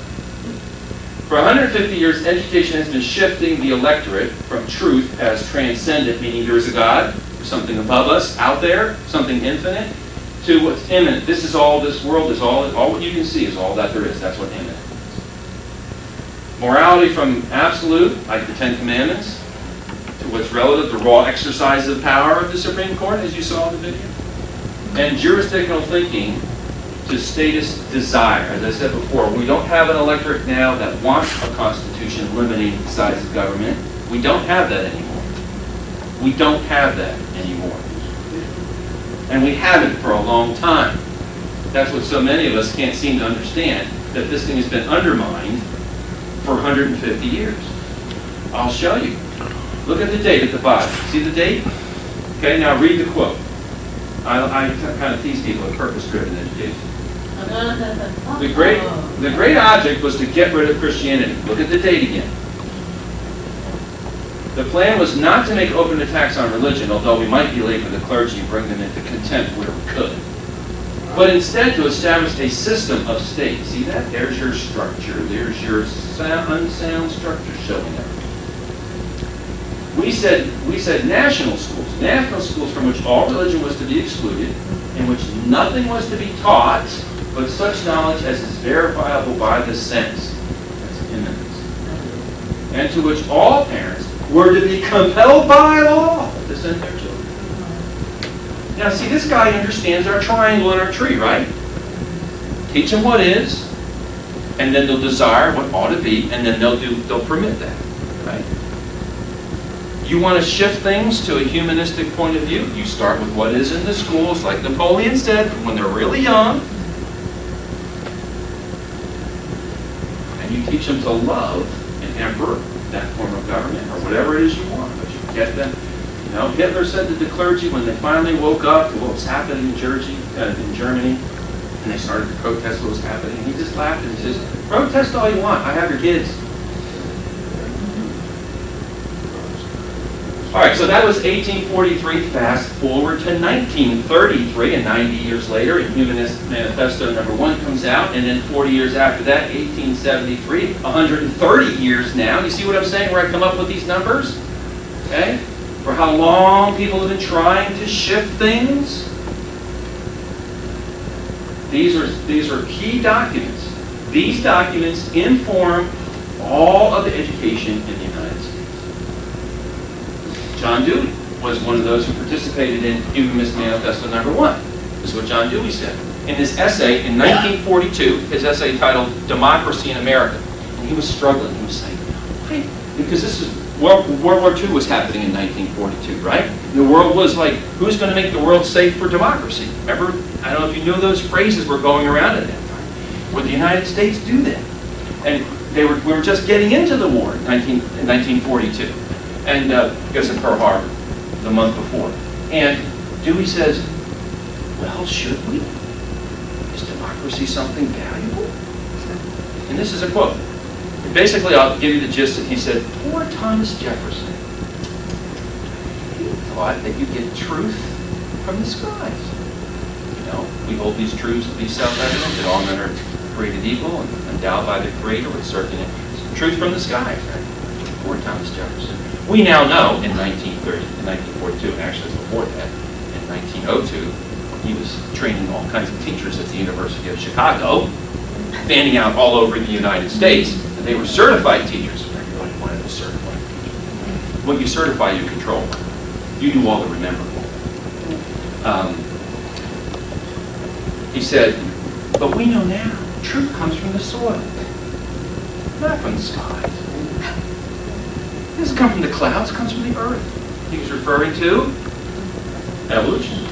For 150 years, education has been shifting the electorate from truth as transcendent, meaning there is a God, or something above us, out there, something infinite, to what's immanent. This is all this world, is all what you can see is all that there is. That's what immanent is. Morality from absolute, like the Ten Commandments, to what's relative, the raw exercise of power of the Supreme Court, as you saw in the video. And jurisdictional thinking to statist desire. As I said before, we don't have an electorate now that wants a constitution limiting the size of government. We don't have that anymore. We don't have that anymore. And we haven't for a long time. That's what so many of us can't seem to understand. that this thing has been undermined for 150 years. I'll show you. Look at the date at the bottom. See the date? Okay, now read the quote. I kind of tease people at purpose-driven education. The great object was to get rid of Christianity. Look at the date again. The plan was not to make open attacks on religion, although we might be late for the clergy and bring them into contempt where we could, but instead to establish a system of state. See that? There's your structure. There's your unsound structure showing up. We said national schools from which all religion was to be excluded, in which nothing was to be taught but such knowledge as is verifiable by the sense. That's imminence. And to which all parents were to be compelled by law to send their children. Now see, this guy understands our triangle and our tree, right? Teach them what is, and then they'll desire what ought to be, and then they'll permit that, right? You want to shift things to a humanistic point of view, you start with what is in the schools, like Napoleon said, when they're really young, and you teach them to love an emperor, that form of government, or whatever it is you want, but you get them. You know, Hitler said to the clergy when they finally woke up to what was happening in Germany, and they started to protest what was happening, he just laughed and he says, protest all you want, I have your kids. All right, so that was 1843. Fast forward to 1933, and 90 years later, Humanist Manifesto #1 comes out, and then 40 years after that, 1873, 130 years now. You see what I'm saying, where I come up with these numbers? Okay? For how long people have been trying to shift things? These are key documents. These documents inform all of the education in the United States. John Dewey was one of those who participated in Humanist Manifesto #1. This is what John Dewey said. In his essay in 1942, his essay titled Democracy in America, and he was struggling. He was saying, why? Because this is World War II was happening in 1942, right? And the world was like, who's going to make the world safe for democracy? Remember, I don't know if you know those phrases were going around at that time. Would the United States do that? And we were just getting into the war in 1942. And goes to Pearl Harbor the month before. And Dewey says, well, should we? Is democracy something valuable? And this is a quote. And basically, I'll give you the gist. He said, poor Thomas Jefferson, he thought that you get truth from the skies. You know, we hold these truths to be self-evident, that all men are created equal and endowed by the Creator with certain truth from the skies. Right? Poor Thomas Jefferson. We now know in 1942, and actually before that, in 1902, he was training all kinds of teachers at the University of Chicago, fanning out all over the United States, and they were certified teachers. Everybody wanted a certified teacher. When you certify, you control. You do all the remembering. He said, but we know now, truth comes from the soil, not from the skies. It doesn't come from the clouds, it comes from the earth. He was referring to evolution.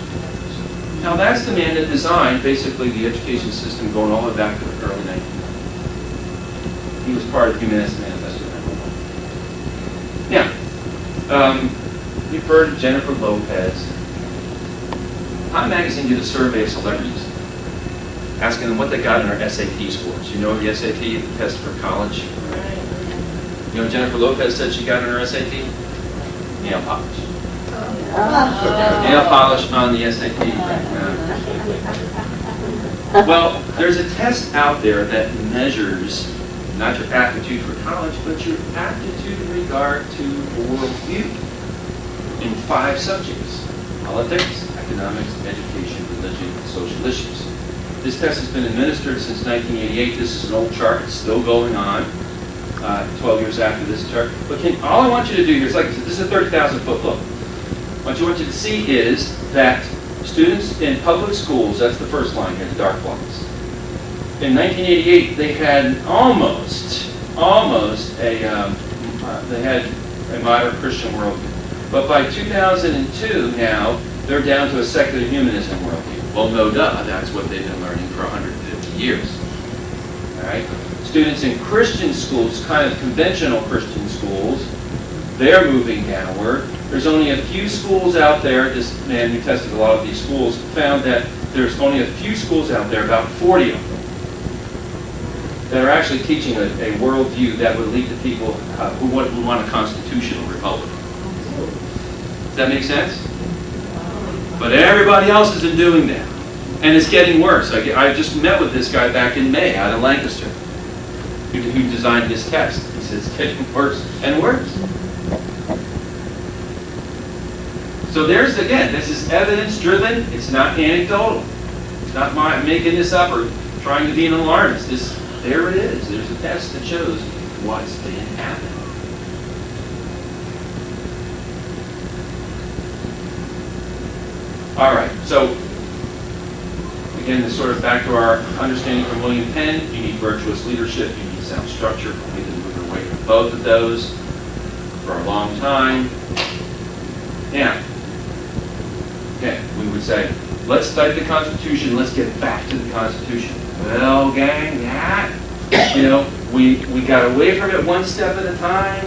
Now that's the man that designed basically the education system going all the way back to the early 1900s. He was part of Humanist Manifesto #1. Now, you've heard of Jennifer Lopez. Time Magazine did a survey of celebrities, asking them what they got in their SAT scores. You know the SAT, the test for college? You know, Jennifer Lopez said she got in her SAT? Nail polish. Nail polish on the SAT. Well, there's a test out there that measures not your aptitude for college, but your aptitude in regard to worldview in 5 subjects: politics, economics, education, religion, and social issues. This test has been administered since 1988. This is an old chart. It's still going on. 12 years after this chart. But all I want you to do here is, like I said, this is a 30,000-foot look. What you want you to see is that students in public schools, that's the first line here, the dark blocks. In 1988, they had almost they had a modern Christian worldview. But by 2002 now, they're down to a secular humanism worldview. Well, no duh, that's what they've been learning for 150 years. All right? Students in Christian schools, kind of conventional Christian schools, they're moving downward. There's only a few schools out there. This man who tested a lot of these schools found that there's only a few schools out there, about 40 of them, that are actually teaching a worldview that would lead to people who want a constitutional republic. Does that make sense? But everybody else isn't doing that. And it's getting worse. I just met with this guy back in May out of Lancaster who designed this test. He says it's getting worse and worse. So there's, again, this is evidence-driven. It's not anecdotal. It's not making this up or trying to be an alarmist. There it is. There's a test that shows what's been happening. All right, so again, this sort of back to our understanding from William Penn. You need virtuous leadership. You need sound structure. We've been moving away from both of those for a long time. Now, okay, we would say, let's study the Constitution. Let's get back to the Constitution. Well, gang, we got away from it one step at a time.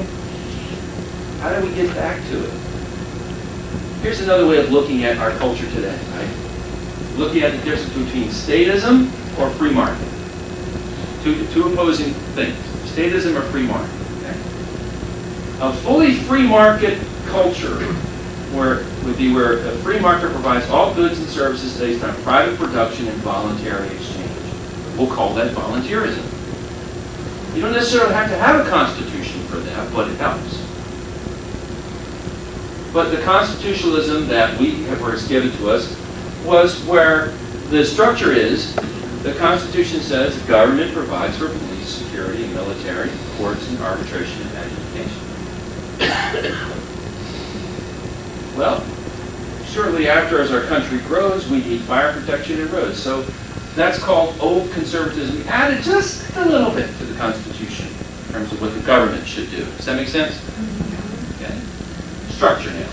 How do we get back to it? Here's another way of looking at our culture today, right? Looking at the difference between statism or free market. Two opposing things. Statism or free market. Okay? A fully free market culture would be where a free market provides all goods and services based on private production and voluntary exchange. We'll call that volunteerism. You don't necessarily have to have a constitution for that, but it helps. But the constitutionalism that was given to us was where the structure is, the Constitution says the government provides for police, security, military, courts, and arbitration and education. Well, shortly after, as our country grows, we need fire protection and roads. So that's called old conservatism. We added just a little bit to the Constitution in terms of what the government should do. Does that make sense? Okay. Structure now.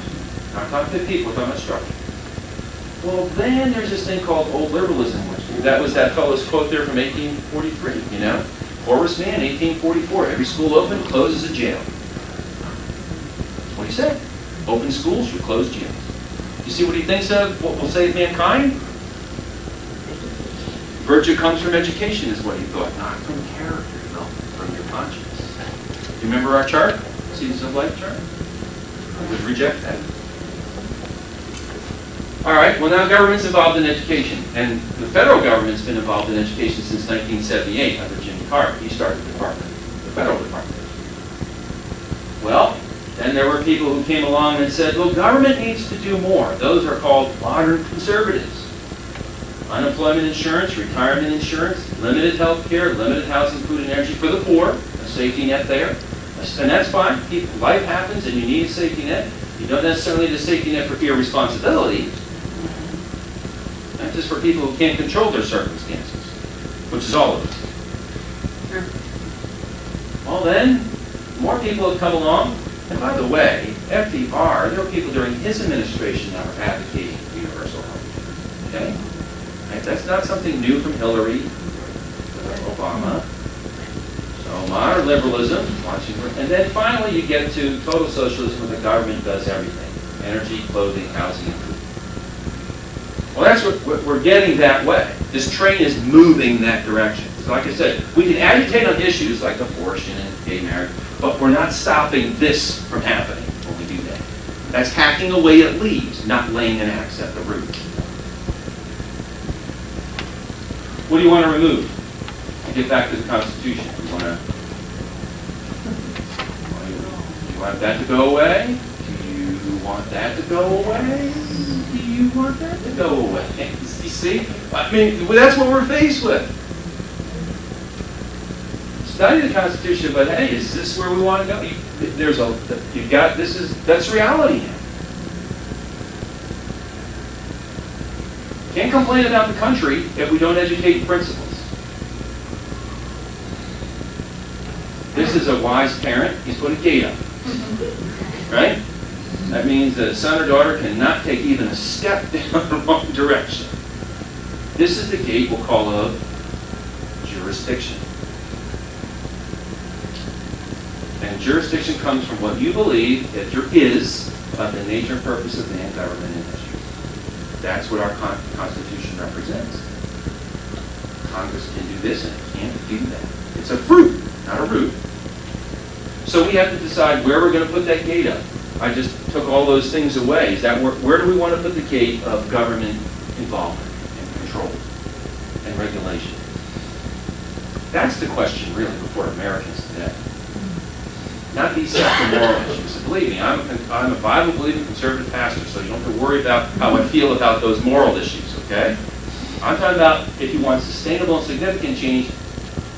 Not talking to people, we're talking about structure. Well, then there's this thing called old liberalism. That was that fellow's quote there from 1843, Horace Mann, 1844. Every school open closes a jail. That's what he said. Open schools should close jails. You see what he thinks of what will save mankind? Virtue comes from education, is what he thought, not from character development, from your conscience. You remember our chart? Seasons of Life chart? I would reject that. All right, well now government's involved in education, and the federal government's been involved in education since 1978 under Jimmy Carter. He started the department, the federal department. Well, then there were people who came along and said, well, government needs to do more. Those are called modern conservatives. Unemployment insurance, retirement insurance, limited health care, limited housing, food, and energy for the poor, a safety net there. And that's fine. Life happens and you need a safety net. You don't necessarily need a safety net for irresponsibility. That's just for people who can't control their circumstances, which is all of us. Sure. Well then, more people have come along. And by the way, FDR, there were people during his administration that were advocating for universal health care. Okay? Right? That's not something new from Hillary or Obama. So modern liberalism, and then finally you get to total socialism where the government does everything. Energy, clothing, housing, and food. Well, that's what we're getting that way. This train is moving that direction. So like I said, we can agitate on issues like abortion and gay marriage, but we're not stopping this from happening when we do that. That's hacking away at leaves, not laying an axe at the root. What do you want to remove? To get back to the Constitution. You want that to go away? Do you want that to go away? Do you want that to go away? You see? I mean, that's what we're faced with. Study the Constitution, but hey, is this where we want to go? That's reality now. Can't complain about the country if we don't educate principles. This is a wise parent. He's put a gate up. Right? That means that a son or daughter cannot take even a step down the wrong direction. This is the gate we'll call of jurisdiction. And jurisdiction comes from what you believe that there is about the nature and purpose of man, government, and history. That's what our Constitution represents. Congress can do this and it can't do that. It's a fruit, not a root. So we have to decide where we're going to put that gate up. I just took all those things away. Is that where do we want to put the gate of government involvement and control and regulation? That's the question really before Americans today. Not these secular moral issues. And believe me, I'm a Bible-believing conservative pastor, so you don't have to worry about how I feel about those moral issues, okay? I'm talking about if you want sustainable and significant change,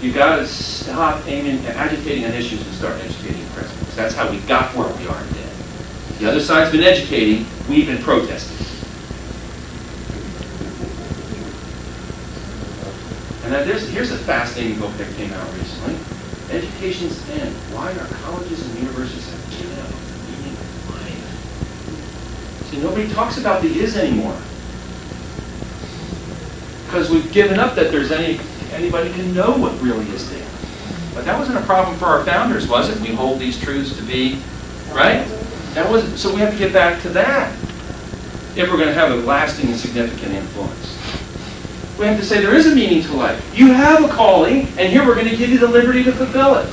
you've got to stop aiming and agitating on issues and start educating principles. That's how we got where we are today. The other side's been educating, we've been protesting. And now here's a fascinating book that came out recently. Education's End. Why our colleges and universities have given up meaning of life. See, nobody talks about the is anymore. Because we've given up that there's anybody can know what really is there. But that wasn't a problem for our founders, was it? We hold these truths to be, right? That wasn't, so we have to get back to that if we're going to have a lasting and significant influence. We have to say there is a meaning to life. You have a calling, and here we're going to give you the liberty to fulfill it.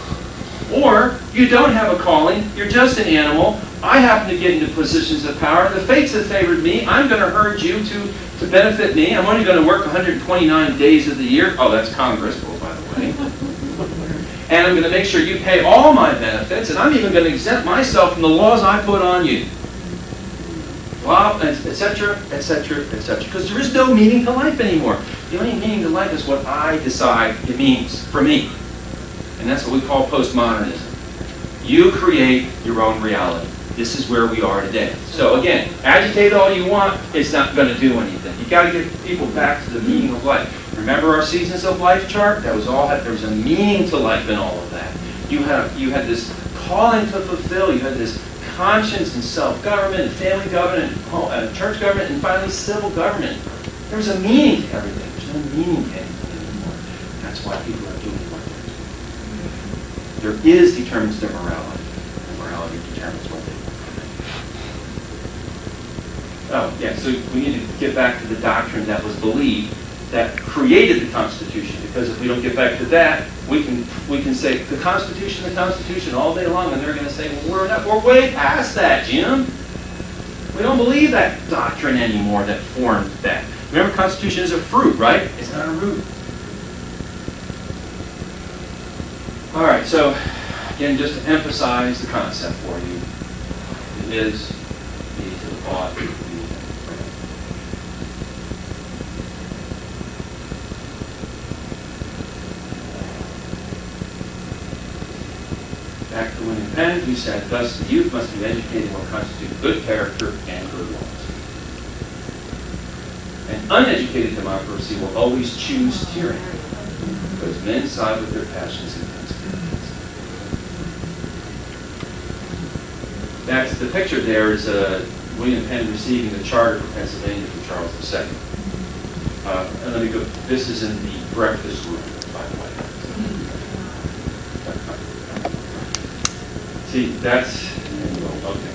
Or you don't have a calling, you're just an animal. I happen to get into positions of power. The fates have favored me. I'm going to herd you to benefit me. I'm only going to work 129 days of the year. Oh, that's Congress, oh, by the way. And I'm going to make sure you pay all my benefits, and I'm even going to exempt myself from the laws I put on you. Well, etc., etc., etc. Because there is no meaning to life anymore. The only meaning to life is what I decide it means for me. And that's what we call postmodernism. You create your own reality. This is where we are today. So again, agitate all you want, it's not going to do anything. You've got to get people back to the meaning of life. Remember our Seasons of Life chart? That was all. There was a meaning to life in all of that. You had this calling to fulfill. You had this conscience and self-government and family government and church government and finally civil government. There's a meaning to everything. There's no meaning to anything anymore. That's why people are doing what they're doing. There is determines their morality. And morality determines what they do. Oh, yeah, so we need to get back to the doctrine that was believed that created the Constitution, because if we don't get back to that, we can say the Constitution all day long, and they're going to say, well, we're way past that, Jim. We don't believe that doctrine anymore that formed that. Remember, Constitution is a fruit, right? It's not a root. All right, so again, just to emphasize the concept for you, it is the thought. Back to William Penn, who said, thus the youth must be educated in what constitutes good character and good laws. An uneducated democracy will always choose tyranny, because men side with their passions against governments. That's the picture there is William Penn receiving the charter for Pennsylvania from Charles II. And let me go, this is in the breakfast room, by the way. See, that's, okay.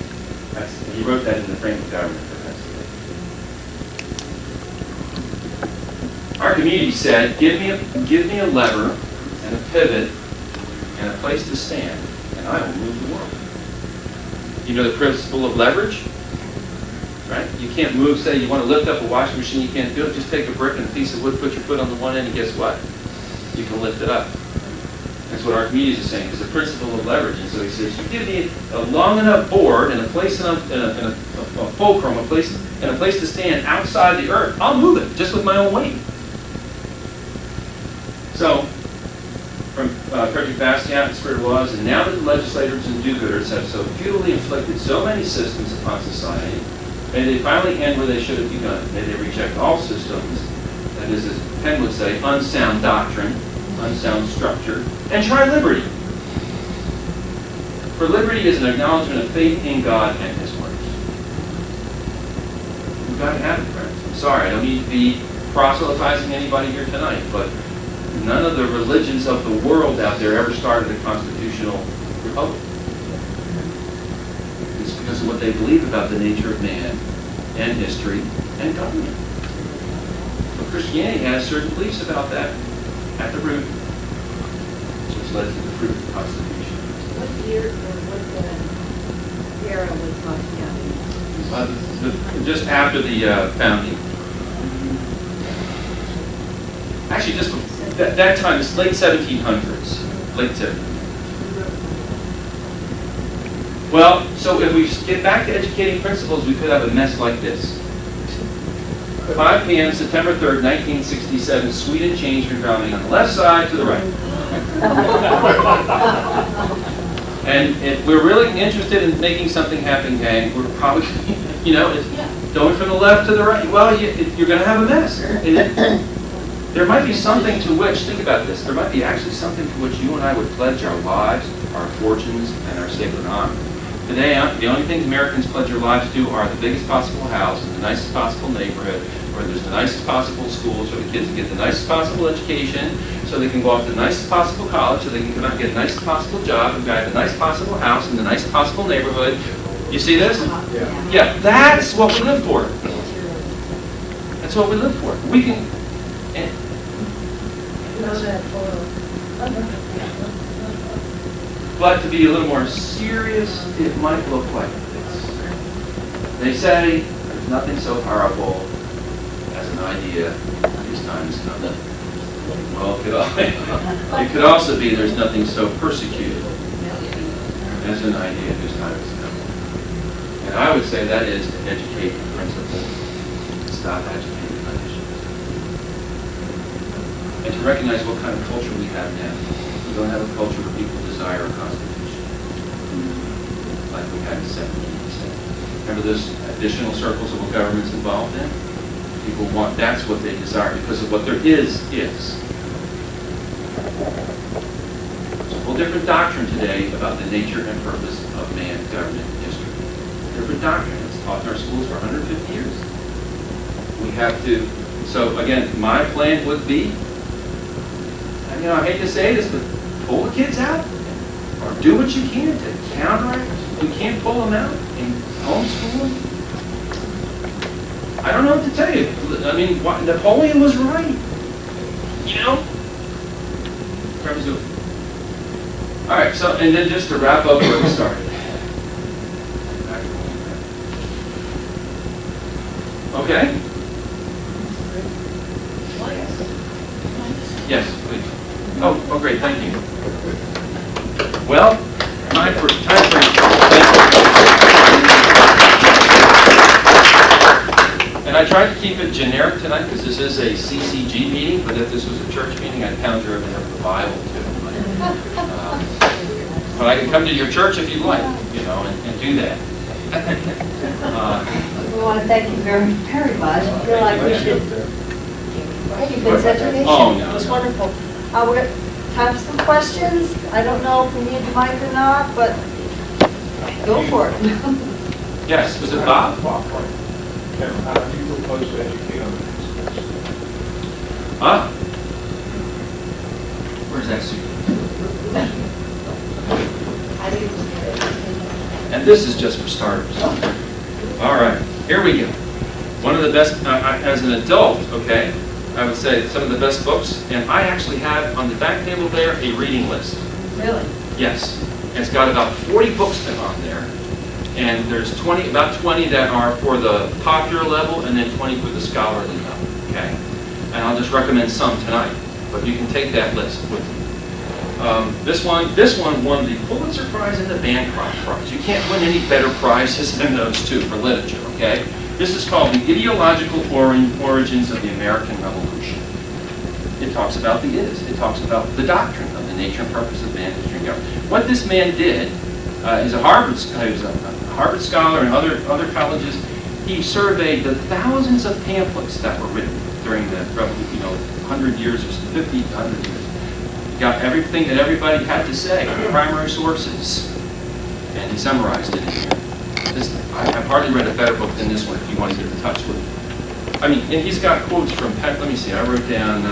He wrote that in the frame of government for Pennsylvania. Archimedes said, give me a lever and a pivot and a place to stand, and I will move the world. You know the principle of leverage? Right? You can't move, say you want to lift up a washing machine, you can't do it. Just take a brick and a piece of wood, put your foot on the one end, and guess what? You can lift it up. That's what Archimedes is saying. It's the principle of leverage. And so he says, you give me a long enough board and a place in a fulcrum, a place to stand outside the earth. I'll move it just with my own weight. So, from Frederick Bastiat and Spirit of Laws, and now that the legislators and do-gooders have so futilely inflicted so many systems upon society, may they finally end where they should have begun. May they reject all systems, that is, as Penn would say, unsound doctrine, unsound structure, and try liberty. For liberty is an acknowledgement of faith in God and His works. We've got to have it, friends. I'm sorry, I don't mean to be proselytizing anybody here tonight, but none of the religions of the world out there ever started a constitutional republic. It's because of what they believe about the nature of man and history and government. But Christianity has certain beliefs about that at the root, which led to the fruit of the Constitution. What year or what era was Constitution? Just after the founding. Actually, just that time, it's late 1700s. Late 1700s. Well, so if we get back to educating principles, we could have a mess like this. 5 p.m., September 3rd, 1967, Sweden changed programming on the left side to the right. And if we're really interested in making something happen, gang, we're probably, it's going from the left to the right. Well, you're going to have a mess. There might be something to which, think about this, there might be actually something to which you and I would pledge our lives, our fortunes, and our sacred honor. Today, the only things Americans pledge their lives to are the biggest possible house in the nicest possible neighborhood, where there's the nicest possible schools for the kids to get the nicest possible education, so they can go off to the nicest possible college, so they can come out and get the nicest possible job, and have the nicest possible house in the nicest possible neighborhood. You see this? Yeah, that's what we live for. That's what we live for. We can... But to be a little more serious, it might look like this. They say there's nothing so powerful as an idea whose time is coming. Well, it could also be there's nothing so persecuted as an idea whose time is coming. And I would say that is to educate the principle, stop agitating traditions, and to recognize what kind of culture we have now. We don't have a culture where people desire a constitution, like we had in 17%. Remember those additional circles of what government's involved in? People want, that's what they desire, because of what there is. It's a whole different doctrine today about the nature and purpose of man, government, and history. Different doctrine. It's taught in our schools for 150 years. We have to, so again, my plan would be, and I hate to say this, but pull the kids out, or do what you can to counteract. If we can't pull them out and homeschool them, I don't know what to tell you. I mean, Napoleon was right. All right, so, and then just to wrap up where we started. Okay? Yes, please. Oh, great, thank you. Well, time for and I tried to keep it generic tonight because this is a CCG meeting, but if this was a church meeting, I'd conjure everything up the Bible too. But I can come to your church if you'd like, and do that. We want to thank you very, very much. I feel like we should. You've been such a patient. Oh, no, It was no. wonderful. We're time for some questions. I don't know if we need the mic or not, but go for it. Yes, was it Bob? Kevin, how do you propose to educate on the principles? Where's that suit? And this is just for starters. All right, here we go. One of the best, as an adult, okay, I would say some of the best books, and I actually have on the back table there a reading list. Really? Yes, and it's got about 40 books on there, and there's about 20 that are for the popular level, and then 20 for the scholarly level, okay? And I'll just recommend some tonight, but you can take that list with you. This one won the Pulitzer Prize and the Bancroft Prize. You can't win any better prizes than those two for literature, okay? This is called The Ideological Origins of the American Revolution. It talks about the is. It talks about the doctrine of the nature and purpose of man, history, and government. What this man did, he's a Harvard scholar and other colleges. He surveyed the thousands of pamphlets that were written during the 100 years or 50, 100 years. Got everything that everybody had to say, primary sources, and he summarized it in here. I've hardly read a better book than this one if you want to get in touch with it. I mean, and he's got quotes from, let me see, I wrote down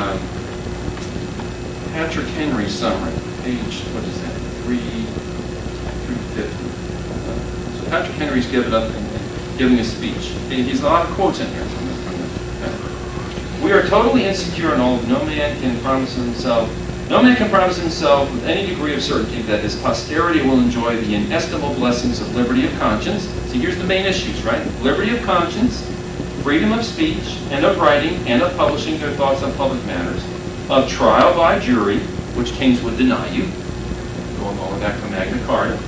Patrick Henry summary, page, what is that, 350. So Patrick Henry's giving a speech. He's a lot of quotes in here from the we are totally insecure in all. No man can promise himself with any degree of certainty that his posterity will enjoy the inestimable blessings of liberty of conscience. See, here's the main issues, right? Liberty of conscience, freedom of speech, and of writing, and of publishing their thoughts on public matters, of trial by jury, which kings would deny you, going all the way back to Magna Carta,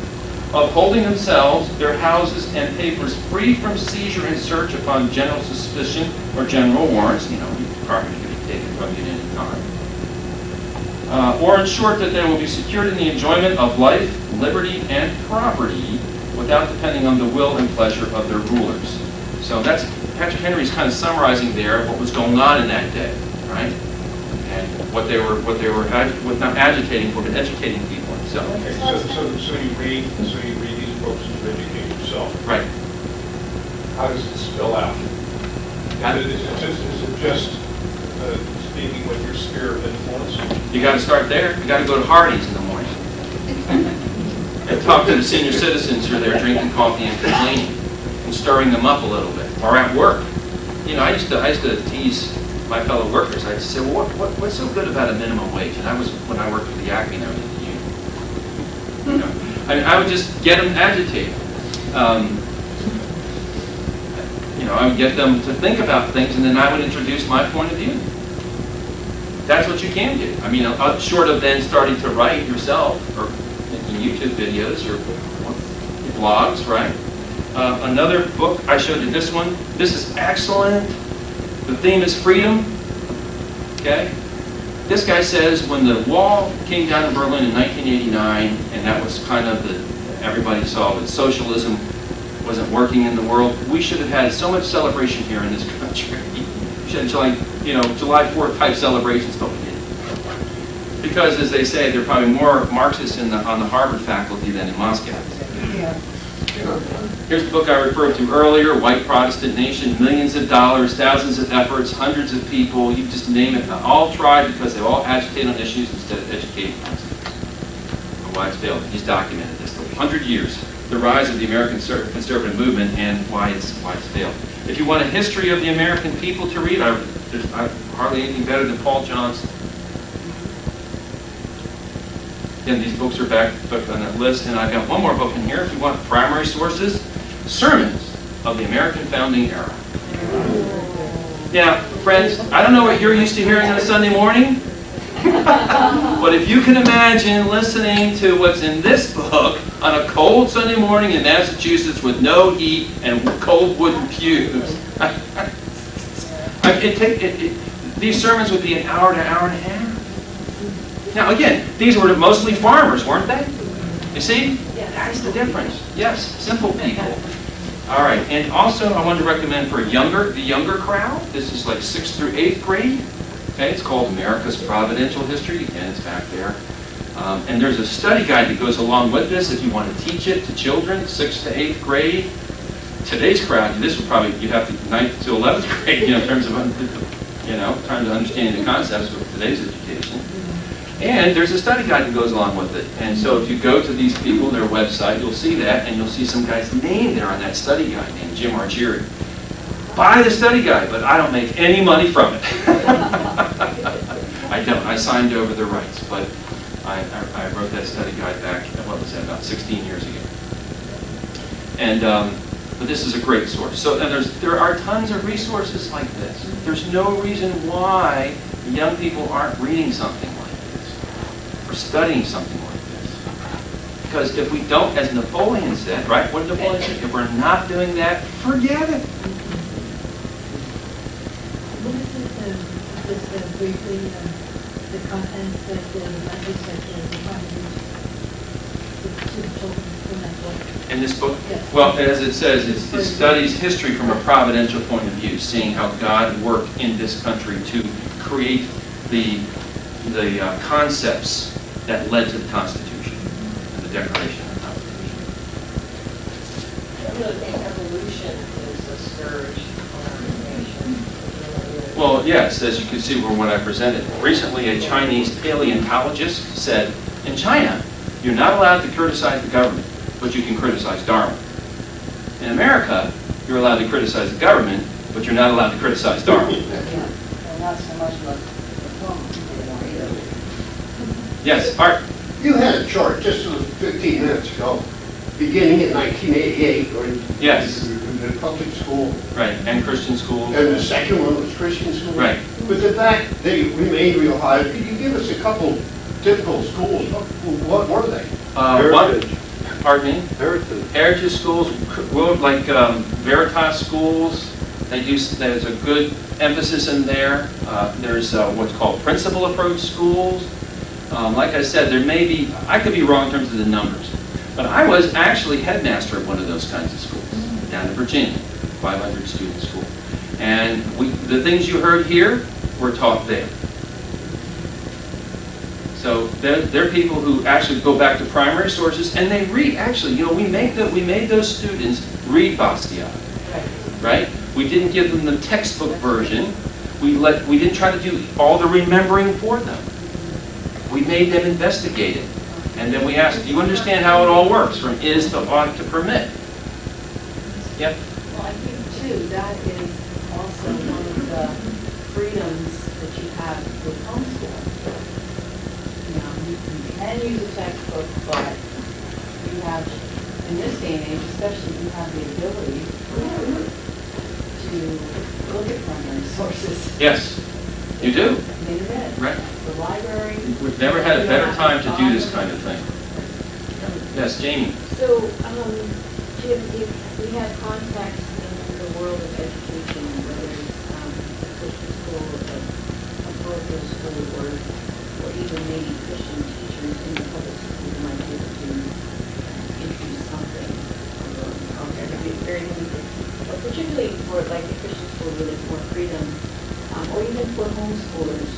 of holding themselves, their houses, and papers free from seizure and search upon general suspicion or general warrants. You know, your property can be taken from you at any time. Or in short, that they will be secured in the enjoyment of life, liberty, and property without depending on the will and pleasure of their rulers. So that's, Patrick Henry's kind of summarizing there what was going on in that day, right? And what they were not agitating for, but educating people. So, Okay, so you read these books to educate yourself. right. How does it spill out? Is it just speaking with your sphere of influence? You got to start there. You got to go to Hardee's in the morning and talk to the senior citizens who are there drinking coffee and complaining and stirring them up a little bit. Or at work. You know, I used to tease my fellow workers. I'd say, well, what's so good about a minimum wage? And when I worked for the Acme, I was in the union. You know, I would just get them agitated. You know, I would get them to think about things, and then I would introduce my point of view. That's what you can do. I mean, short of then starting to write yourself, or making YouTube videos, or blogs, right? Another book, I showed you this one. This is excellent. The theme is freedom. Okay? This guy says when the wall came down in Berlin in 1989, and that was kind of everybody saw that socialism wasn't working in the world, we should have had so much celebration here in this country. We should have, July 4th type celebrations, but we didn't. Because, as they say, there are probably more Marxists on the Harvard faculty than in Moscow. Yeah. Here's the book I referred to earlier, White Protestant Nation, millions of dollars, thousands of efforts, hundreds of people, you just name it, all tried because they all agitate on issues instead of educating themselves. Why it's failed. He's documented this. 100 years, the rise of the American conservative movement and why it's failed. If you want a history of the American people to read, there's hardly anything better than Paul Johnson. Again, these books are back on that list, and I've got one more book in here if you want primary sources. Sermons of the American Founding Era. Now, friends, I don't know what you're used to hearing on a Sunday morning, but if you can imagine listening to what's in this book on a cold Sunday morning in Massachusetts with no heat and cold wooden pews, these sermons would be an hour to hour and a half. Now, again, these were mostly farmers, weren't they? You see? That's the difference. Yes, simple people. All right, and also I wanted to recommend for the younger crowd, this is like 6th through 8th grade. Okay, it's called America's Providential History. Again, it's back there. And there's a study guide that goes along with this if you want to teach it to children, 6th to 8th grade. Today's crowd, this would probably, you have to 9th to 11th grade, in terms of, trying to understand the concepts of today's education. And there's a study guide that goes along with it. And so if you go to these people, their website, you'll see that, and you'll see some guy's name there on that study guide named Jim Arcieri. Buy the study guide, but I don't make any money from it. I don't. I signed over the rights, but I wrote that study guide back, what was that, about 16 years ago. And but this is a great source. So and there are tons of resources like this. There's no reason why young people aren't reading something like this or studying something like this. Because if we don't, as Napoleon said, right? What did Napoleon say? If we're not doing that, forget it. What is just briefly the contents that the message that you're trying to reach to the children from that book? In this book? Yes. Well, as it says, it studies history from a providential point of view, seeing how God worked in this country to create the concepts that led to the Constitution and the Declaration of the Constitution. I really think evolution is a scourge on our nation. Well, yes, as you can see from what I presented. Recently, a Chinese paleontologist said, in China, you're not allowed to criticize the government, but you can criticize Dharma. In America, you're allowed to criticize the government, but you're not allowed to criticize Dharma. Yeah, and not so much about the form anymore either. Yes, Art? You had a chart just 15 minutes ago, beginning in 1988, where Yes. the public school, Right, and Christian schools. and the second one was Christian school. Right. But the fact they remained real high, could you give us a couple typical schools? What were they? One, pardon me? Heritage. Heritage schools, like Veritas schools, there's a good emphasis in there. There's what's called principal approach schools. Like I said, there may be, I could be wrong in terms of the numbers, but I was actually headmaster at one of those kinds of schools down in Virginia, 500 student school. And the things you heard here were taught there. So they're people who actually go back to primary sources, and they read. Actually, you know, we made those students read Bastiat, right? We didn't give them the textbook version. We didn't try to do all the remembering for them. We made them investigate it, and then we asked, "Do you understand how it all works, from is to ought to permit?" Yep. Well, I think too, that is also one of the freedoms that you have with homeschool. You know, you can use a textbook, but you have, in this day and age, especially, you have the ability to look at primary sources. Yes, you do. The internet, Right. the library. We've never had a better time to do this kind of thing. Yes, Jamie. So, Jim, if we have contacts in the world of education, whether it's a Christian school, a parochial school, or even maybe Christian teachers in the public school who might be able to introduce something, although it'd be very limited. But particularly for like the Christian school where there's more freedom, or even for homeschoolers,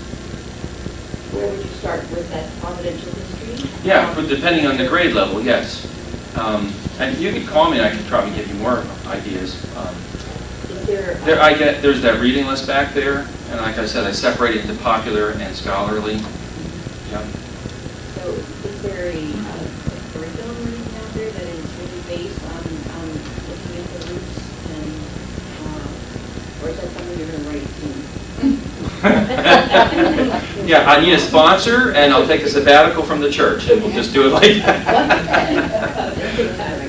where would you start with that providential history? Yeah, but depending on the grade level, yes. And you could call me, and I could probably give you more ideas. Is there? There's that reading list back there, and like I said, I separate it into popular and scholarly. Yeah. So is there a curriculum or anything out there that is really based on looking at the roots and, or is that something you're going to write to? Yeah, I need a sponsor, and I'll take a sabbatical from the church, and we'll just do it like that.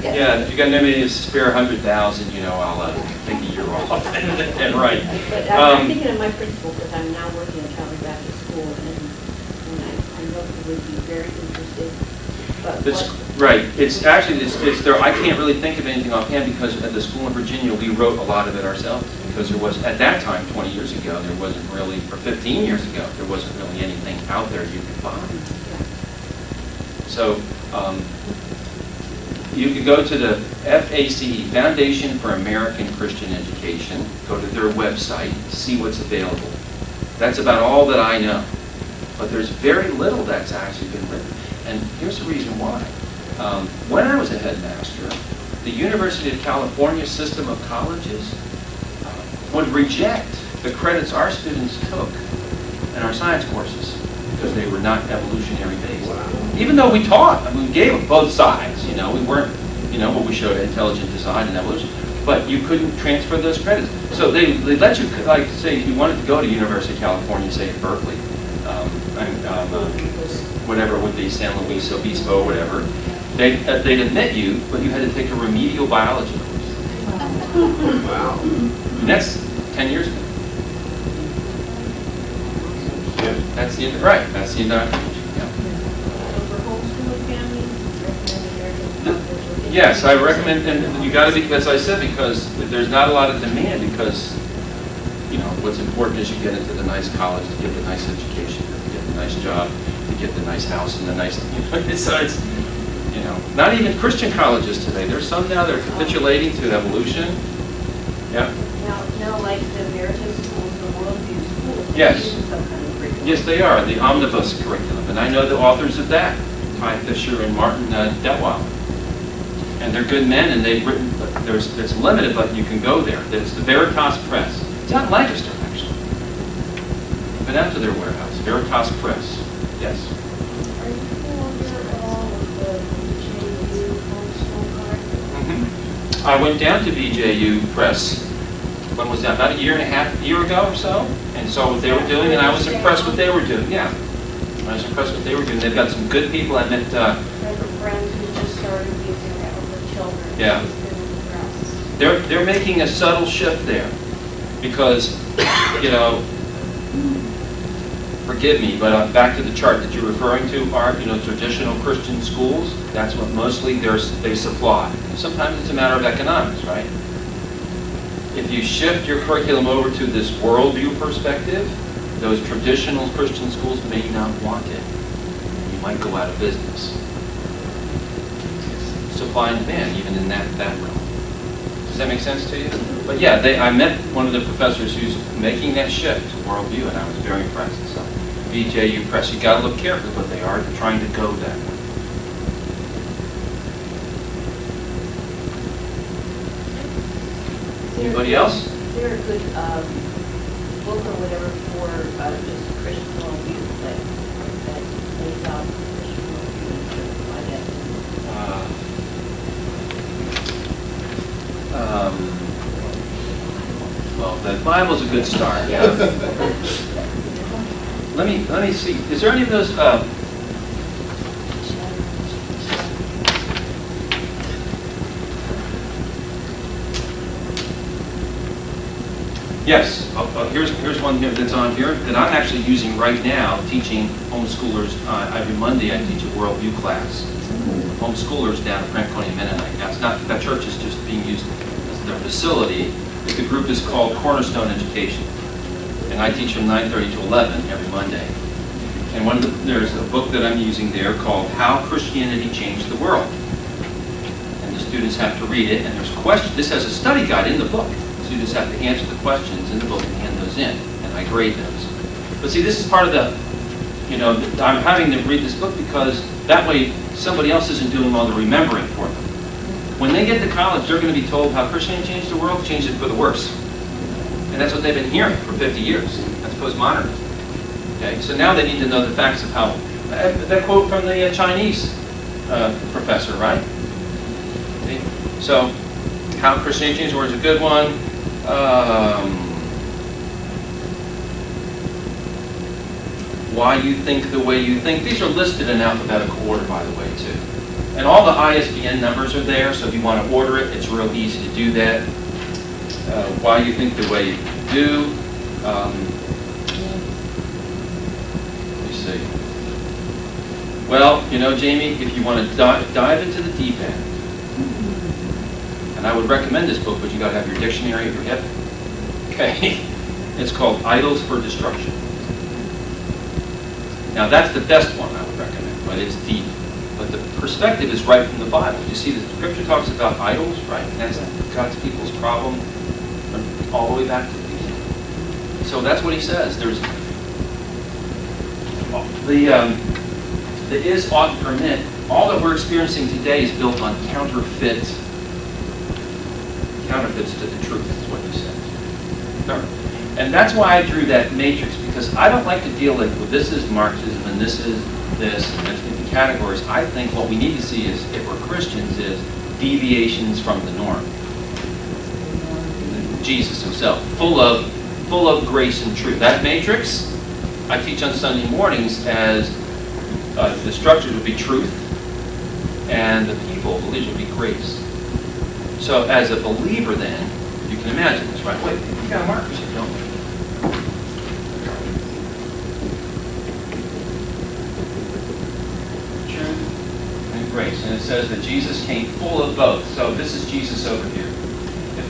Yeah, if you got anybody to spare 100,000, you know, I'll take a year off and write. But I'm thinking of my principal because I'm now working at Calvary Baptist School, and I know he would be very interested. But Right. It's actually, it's there. I can't really think of anything offhand because at the school in Virginia, we wrote a lot of it ourselves. Because there was, at that time, 20 years ago, there wasn't really, or 15 years ago, there wasn't really anything out there you could find. So, you could go to the FACE, Foundation for American Christian Education, go to their website, see what's available. That's about all that I know. But there's very little that's actually been written. And here's the reason why. When I was a headmaster, the University of California system of colleges would reject the credits our students took in our science courses because they were not evolutionary based. Even though we taught, I mean, we gave them both sides, you know, we weren't, you know, what we showed intelligent design and evolution, but you couldn't transfer those credits. So they let you, like, say, if you wanted to go to University of California, say at Berkeley, whatever it would be, San Luis Obispo, whatever, they'd admit you, but you had to take a remedial biology course. Wow. And that's 10 years ago. That's the right. That's the indoctrination. Yeah. for homeschooling families, recommend American Yes, I recommend, and you got to be, as I said, because there's not a lot of demand. Because you know what's important is you get into the nice college to get the nice education, to get the nice job, to get the nice house and the nice. So it's you know not even Christian colleges today. There's some now that are capitulating to evolution. Yeah. Now, like the Veritas schools, the worldview schools. Yes. Use some kind of curriculum. Yes, they are, the omnibus curriculum, and I know the authors of that, Ty Fisher and Martin Detweiler. And they're good men, and they've written, it's limited, but you can go there. It's the Veritas Press. It's out in Lancaster, actually. been out to their warehouse, Veritas Press. Yes? Are you familiar at all with the BJU homeschool card? I went down to BJU Press, when was that, about a year ago or so, and saw what they were doing, and I was impressed what they were doing, yeah. I was impressed what they were doing. They've got some good people. I met, I have a friend who just started using it with the children. Yeah. She's been impressed. they're making a subtle shift there, because, forgive me, but back to the chart that you're referring to, Art, traditional Christian schools, that's what mostly they supply. Sometimes it's a matter of economics, right? If you shift your curriculum over to this worldview perspective, those traditional Christian schools may not want it. You might go out of business. It's supply and demand, even in that realm. Does that make sense to you? But yeah, I met one of the professors who's making that shift to worldview, and I was very impressed. So, BJU Press, you got to look carefully what they are. They're trying to go that way. Anybody else? Is there a good book or whatever for just Christian worldview that lays out Christian worldview and Well, the Bible's a good start. Yeah. Let me see. Is there any of those? Yes. Here's one here that's on here that I'm actually using right now, teaching homeschoolers. Every Monday I teach a worldview class. Homeschoolers down at Franconia Mennonite. Now, it's not that church is just being used as their facility. The group is called Cornerstone Education, and I teach from 9:30 to 11 every Monday. And there's a book that I'm using there called How Christianity Changed the World. And the students have to read it, and there's questions. This has a study guide in the book. Students have to answer the questions in the book and hand those in, and I grade those. But see, this is part of the, I'm having them read this book because that way somebody else isn't doing all the remembering for them. When they get to college, they're going to be told how Christianity changed the world, changed it for the worse. And that's what they've been hearing for 50 years. That's postmodernism. Okay, so now they need to know the facts of how, that quote from the Chinese professor, right? Okay. So, how Christianity changed the world is a good one. Why you think the way you think. These are listed in alphabetical order, by the way, too. And all the ISBN numbers are there, so if you want to order it, it's real easy to do that. Why you think the way you do. Let me see. Well, Jamie, if you want to dive into the deep end, and I would recommend this book, but you got to have your dictionary at your hip. Okay, it's called Idols for Destruction. Now that's the best one I would recommend, but it's deep. But the perspective is right from the Bible. You see, the Scripture talks about idols, right? And that's God's people's problem, all the way back to the beginning. So that's what he says. There's the is, ought, and permit. All that we're experiencing today is built on counterfeits to the truth, is what he says. And that's why I drew that matrix, because I don't like to deal with, well, this is Marxism and this is this, and in categories. I think what we need to see is, if we're Christians, is deviations from the norm. Jesus himself, full of grace and truth. That matrix, I teach on Sunday mornings as the structures would be truth, and the people, believers, would be grace. So as a believer then, you can imagine this, right? Wait, we got markers here, don't we? Truth and grace. And it says that Jesus came full of both. So this is Jesus over here.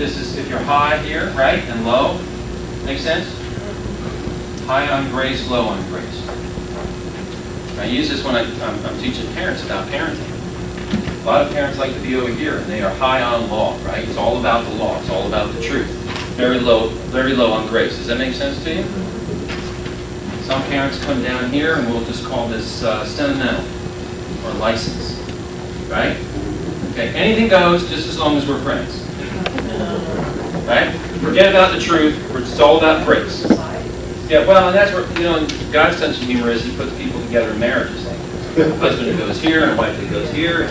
If you're high here, right, and low, make sense? High on grace, low on grace. I use this when I'm teaching parents about parenting. A lot of parents like to be over here, and they are high on law, right? It's all about the law. It's all about the truth. Very low on grace. Does that make sense to you? Some parents come down here, and we'll just call this sentimental or license, right? Okay, anything goes, just as long as we're friends. Right? Forget about the truth. It's all about grace. Yeah, well, and that's where, you know, God's sense of humor is he puts people together in marriages. Like a husband who goes here and a wife that goes here.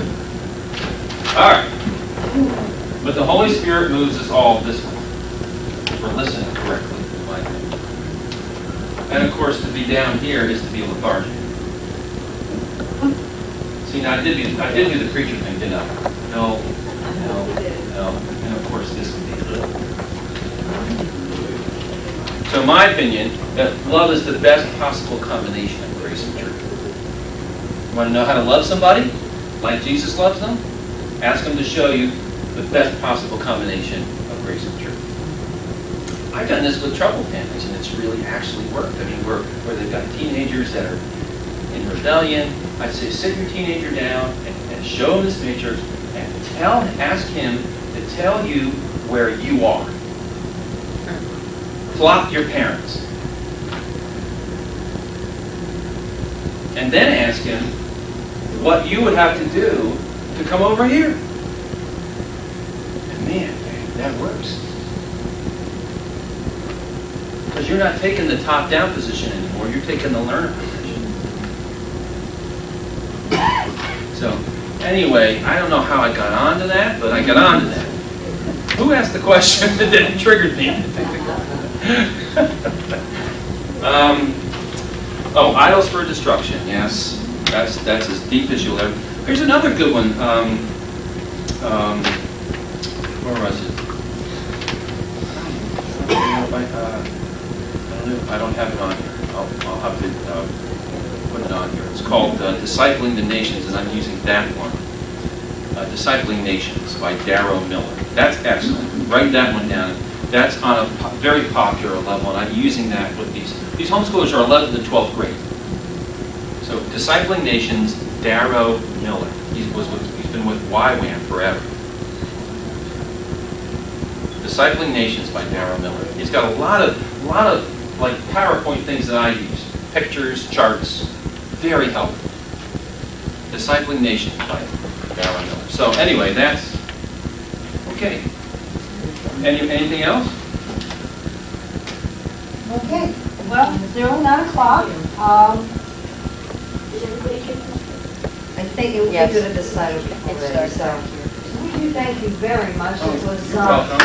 All right. But the Holy Spirit moves us all this way. We're listening correctly. Like, and of course, to be down here is to be lethargic. See, now I did do the preacher thing, didn't I? No. And of course, this would be. So in my opinion, that love is the best possible combination of grace and truth. You want to know how to love somebody like Jesus loves them? Ask them to show you the best possible combination of grace and truth. I've done this with troubled families, and it's really actually worked. I mean, where they've got teenagers that are in rebellion, I say, sit your teenager down and show him this matrix and ask him to tell you where you are. Plot your parents. And then ask him what you would have to do to come over here. And man, that works. Because you're not taking the top-down position anymore, you're taking the learner position. So, anyway, I don't know how I got onto that, but I got onto that. Who asked the question that then triggered me? Idols for destruction. Yes, that's as deep as you'll ever. Here's another good one. Where was it? I don't have it on here. I'll have to put it on here. It's called Discipling the Nations, and I'm using that one. Discipling Nations by Darrow Miller. That's excellent. Write that one down. That's on a very popular level, and I'm using that with these. These homeschoolers are 11th and 12th grade. So, Discipling Nations, Darrow Miller. He's been with YWAM forever. Discipling Nations by Darrow Miller. He's got a lot of like PowerPoint things that I use, pictures, charts, very helpful. Discipling Nations by Darrow Miller. So anyway, that's okay. Anything else? Okay, well, 9:00. I think it would be good to decide already, so. Thank you very much. It was, You're welcome.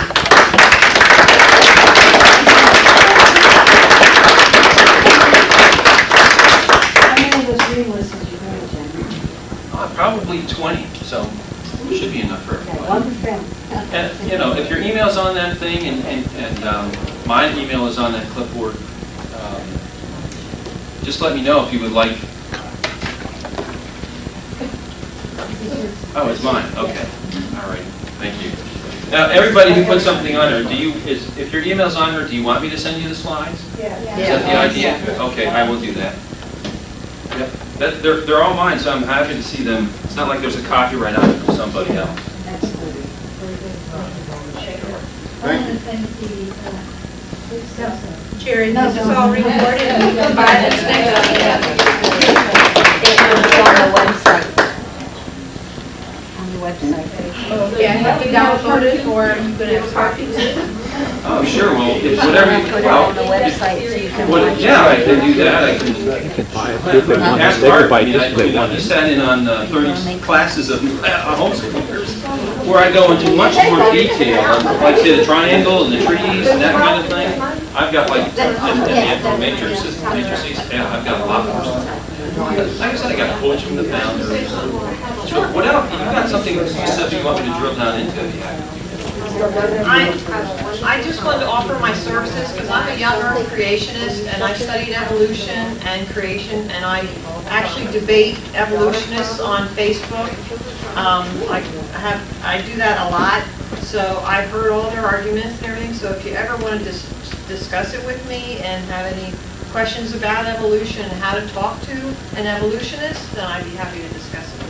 how many of those reading lists did you bring, Jim? Probably 20, so it should be enough for Okay, everybody. one for family. And, you know, if your email's on that thing, and my email is on that clipboard, just let me know if you would like. Oh, it's mine. Okay. All right. Thank you. Now, everybody who puts something on there, if your email's on there, do you want me to send you the slides? Yeah. Is that the idea? Okay, I will do that. Yep. They're all mine, so I'm happy to see them. It's not like there's a copyright on it from somebody else. I want to thank the, Jerry, this is all recorded. It will be on the website. On the website. Yeah, have you downloaded or are you going to have copies? Oh, sure. Well, if Put whatever. it on the website so you can watch it. Yeah, I can do that. I can. Ask Art. I mean, I sat in on 30 classes of homeschoolers where I go into much more detail, like say the triangle and the trees and that kind of thing. I've got like the matrices, yeah, I've got a lot more stuff. Like I said, I got quotes from the founders. So what else? You got something specific you want me to drill down into? I just wanted to offer my services because I'm a young earth creationist and I've studied evolution and creation, and I actually debate evolutionists on Facebook. I do that a lot, so I've heard all their arguments and everything. So if you ever want to discuss it with me and have any questions about evolution and how to talk to an evolutionist, then I'd be happy to discuss it.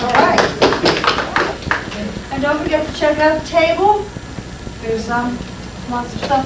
All right. And don't forget to check out the table. There's lots of stuff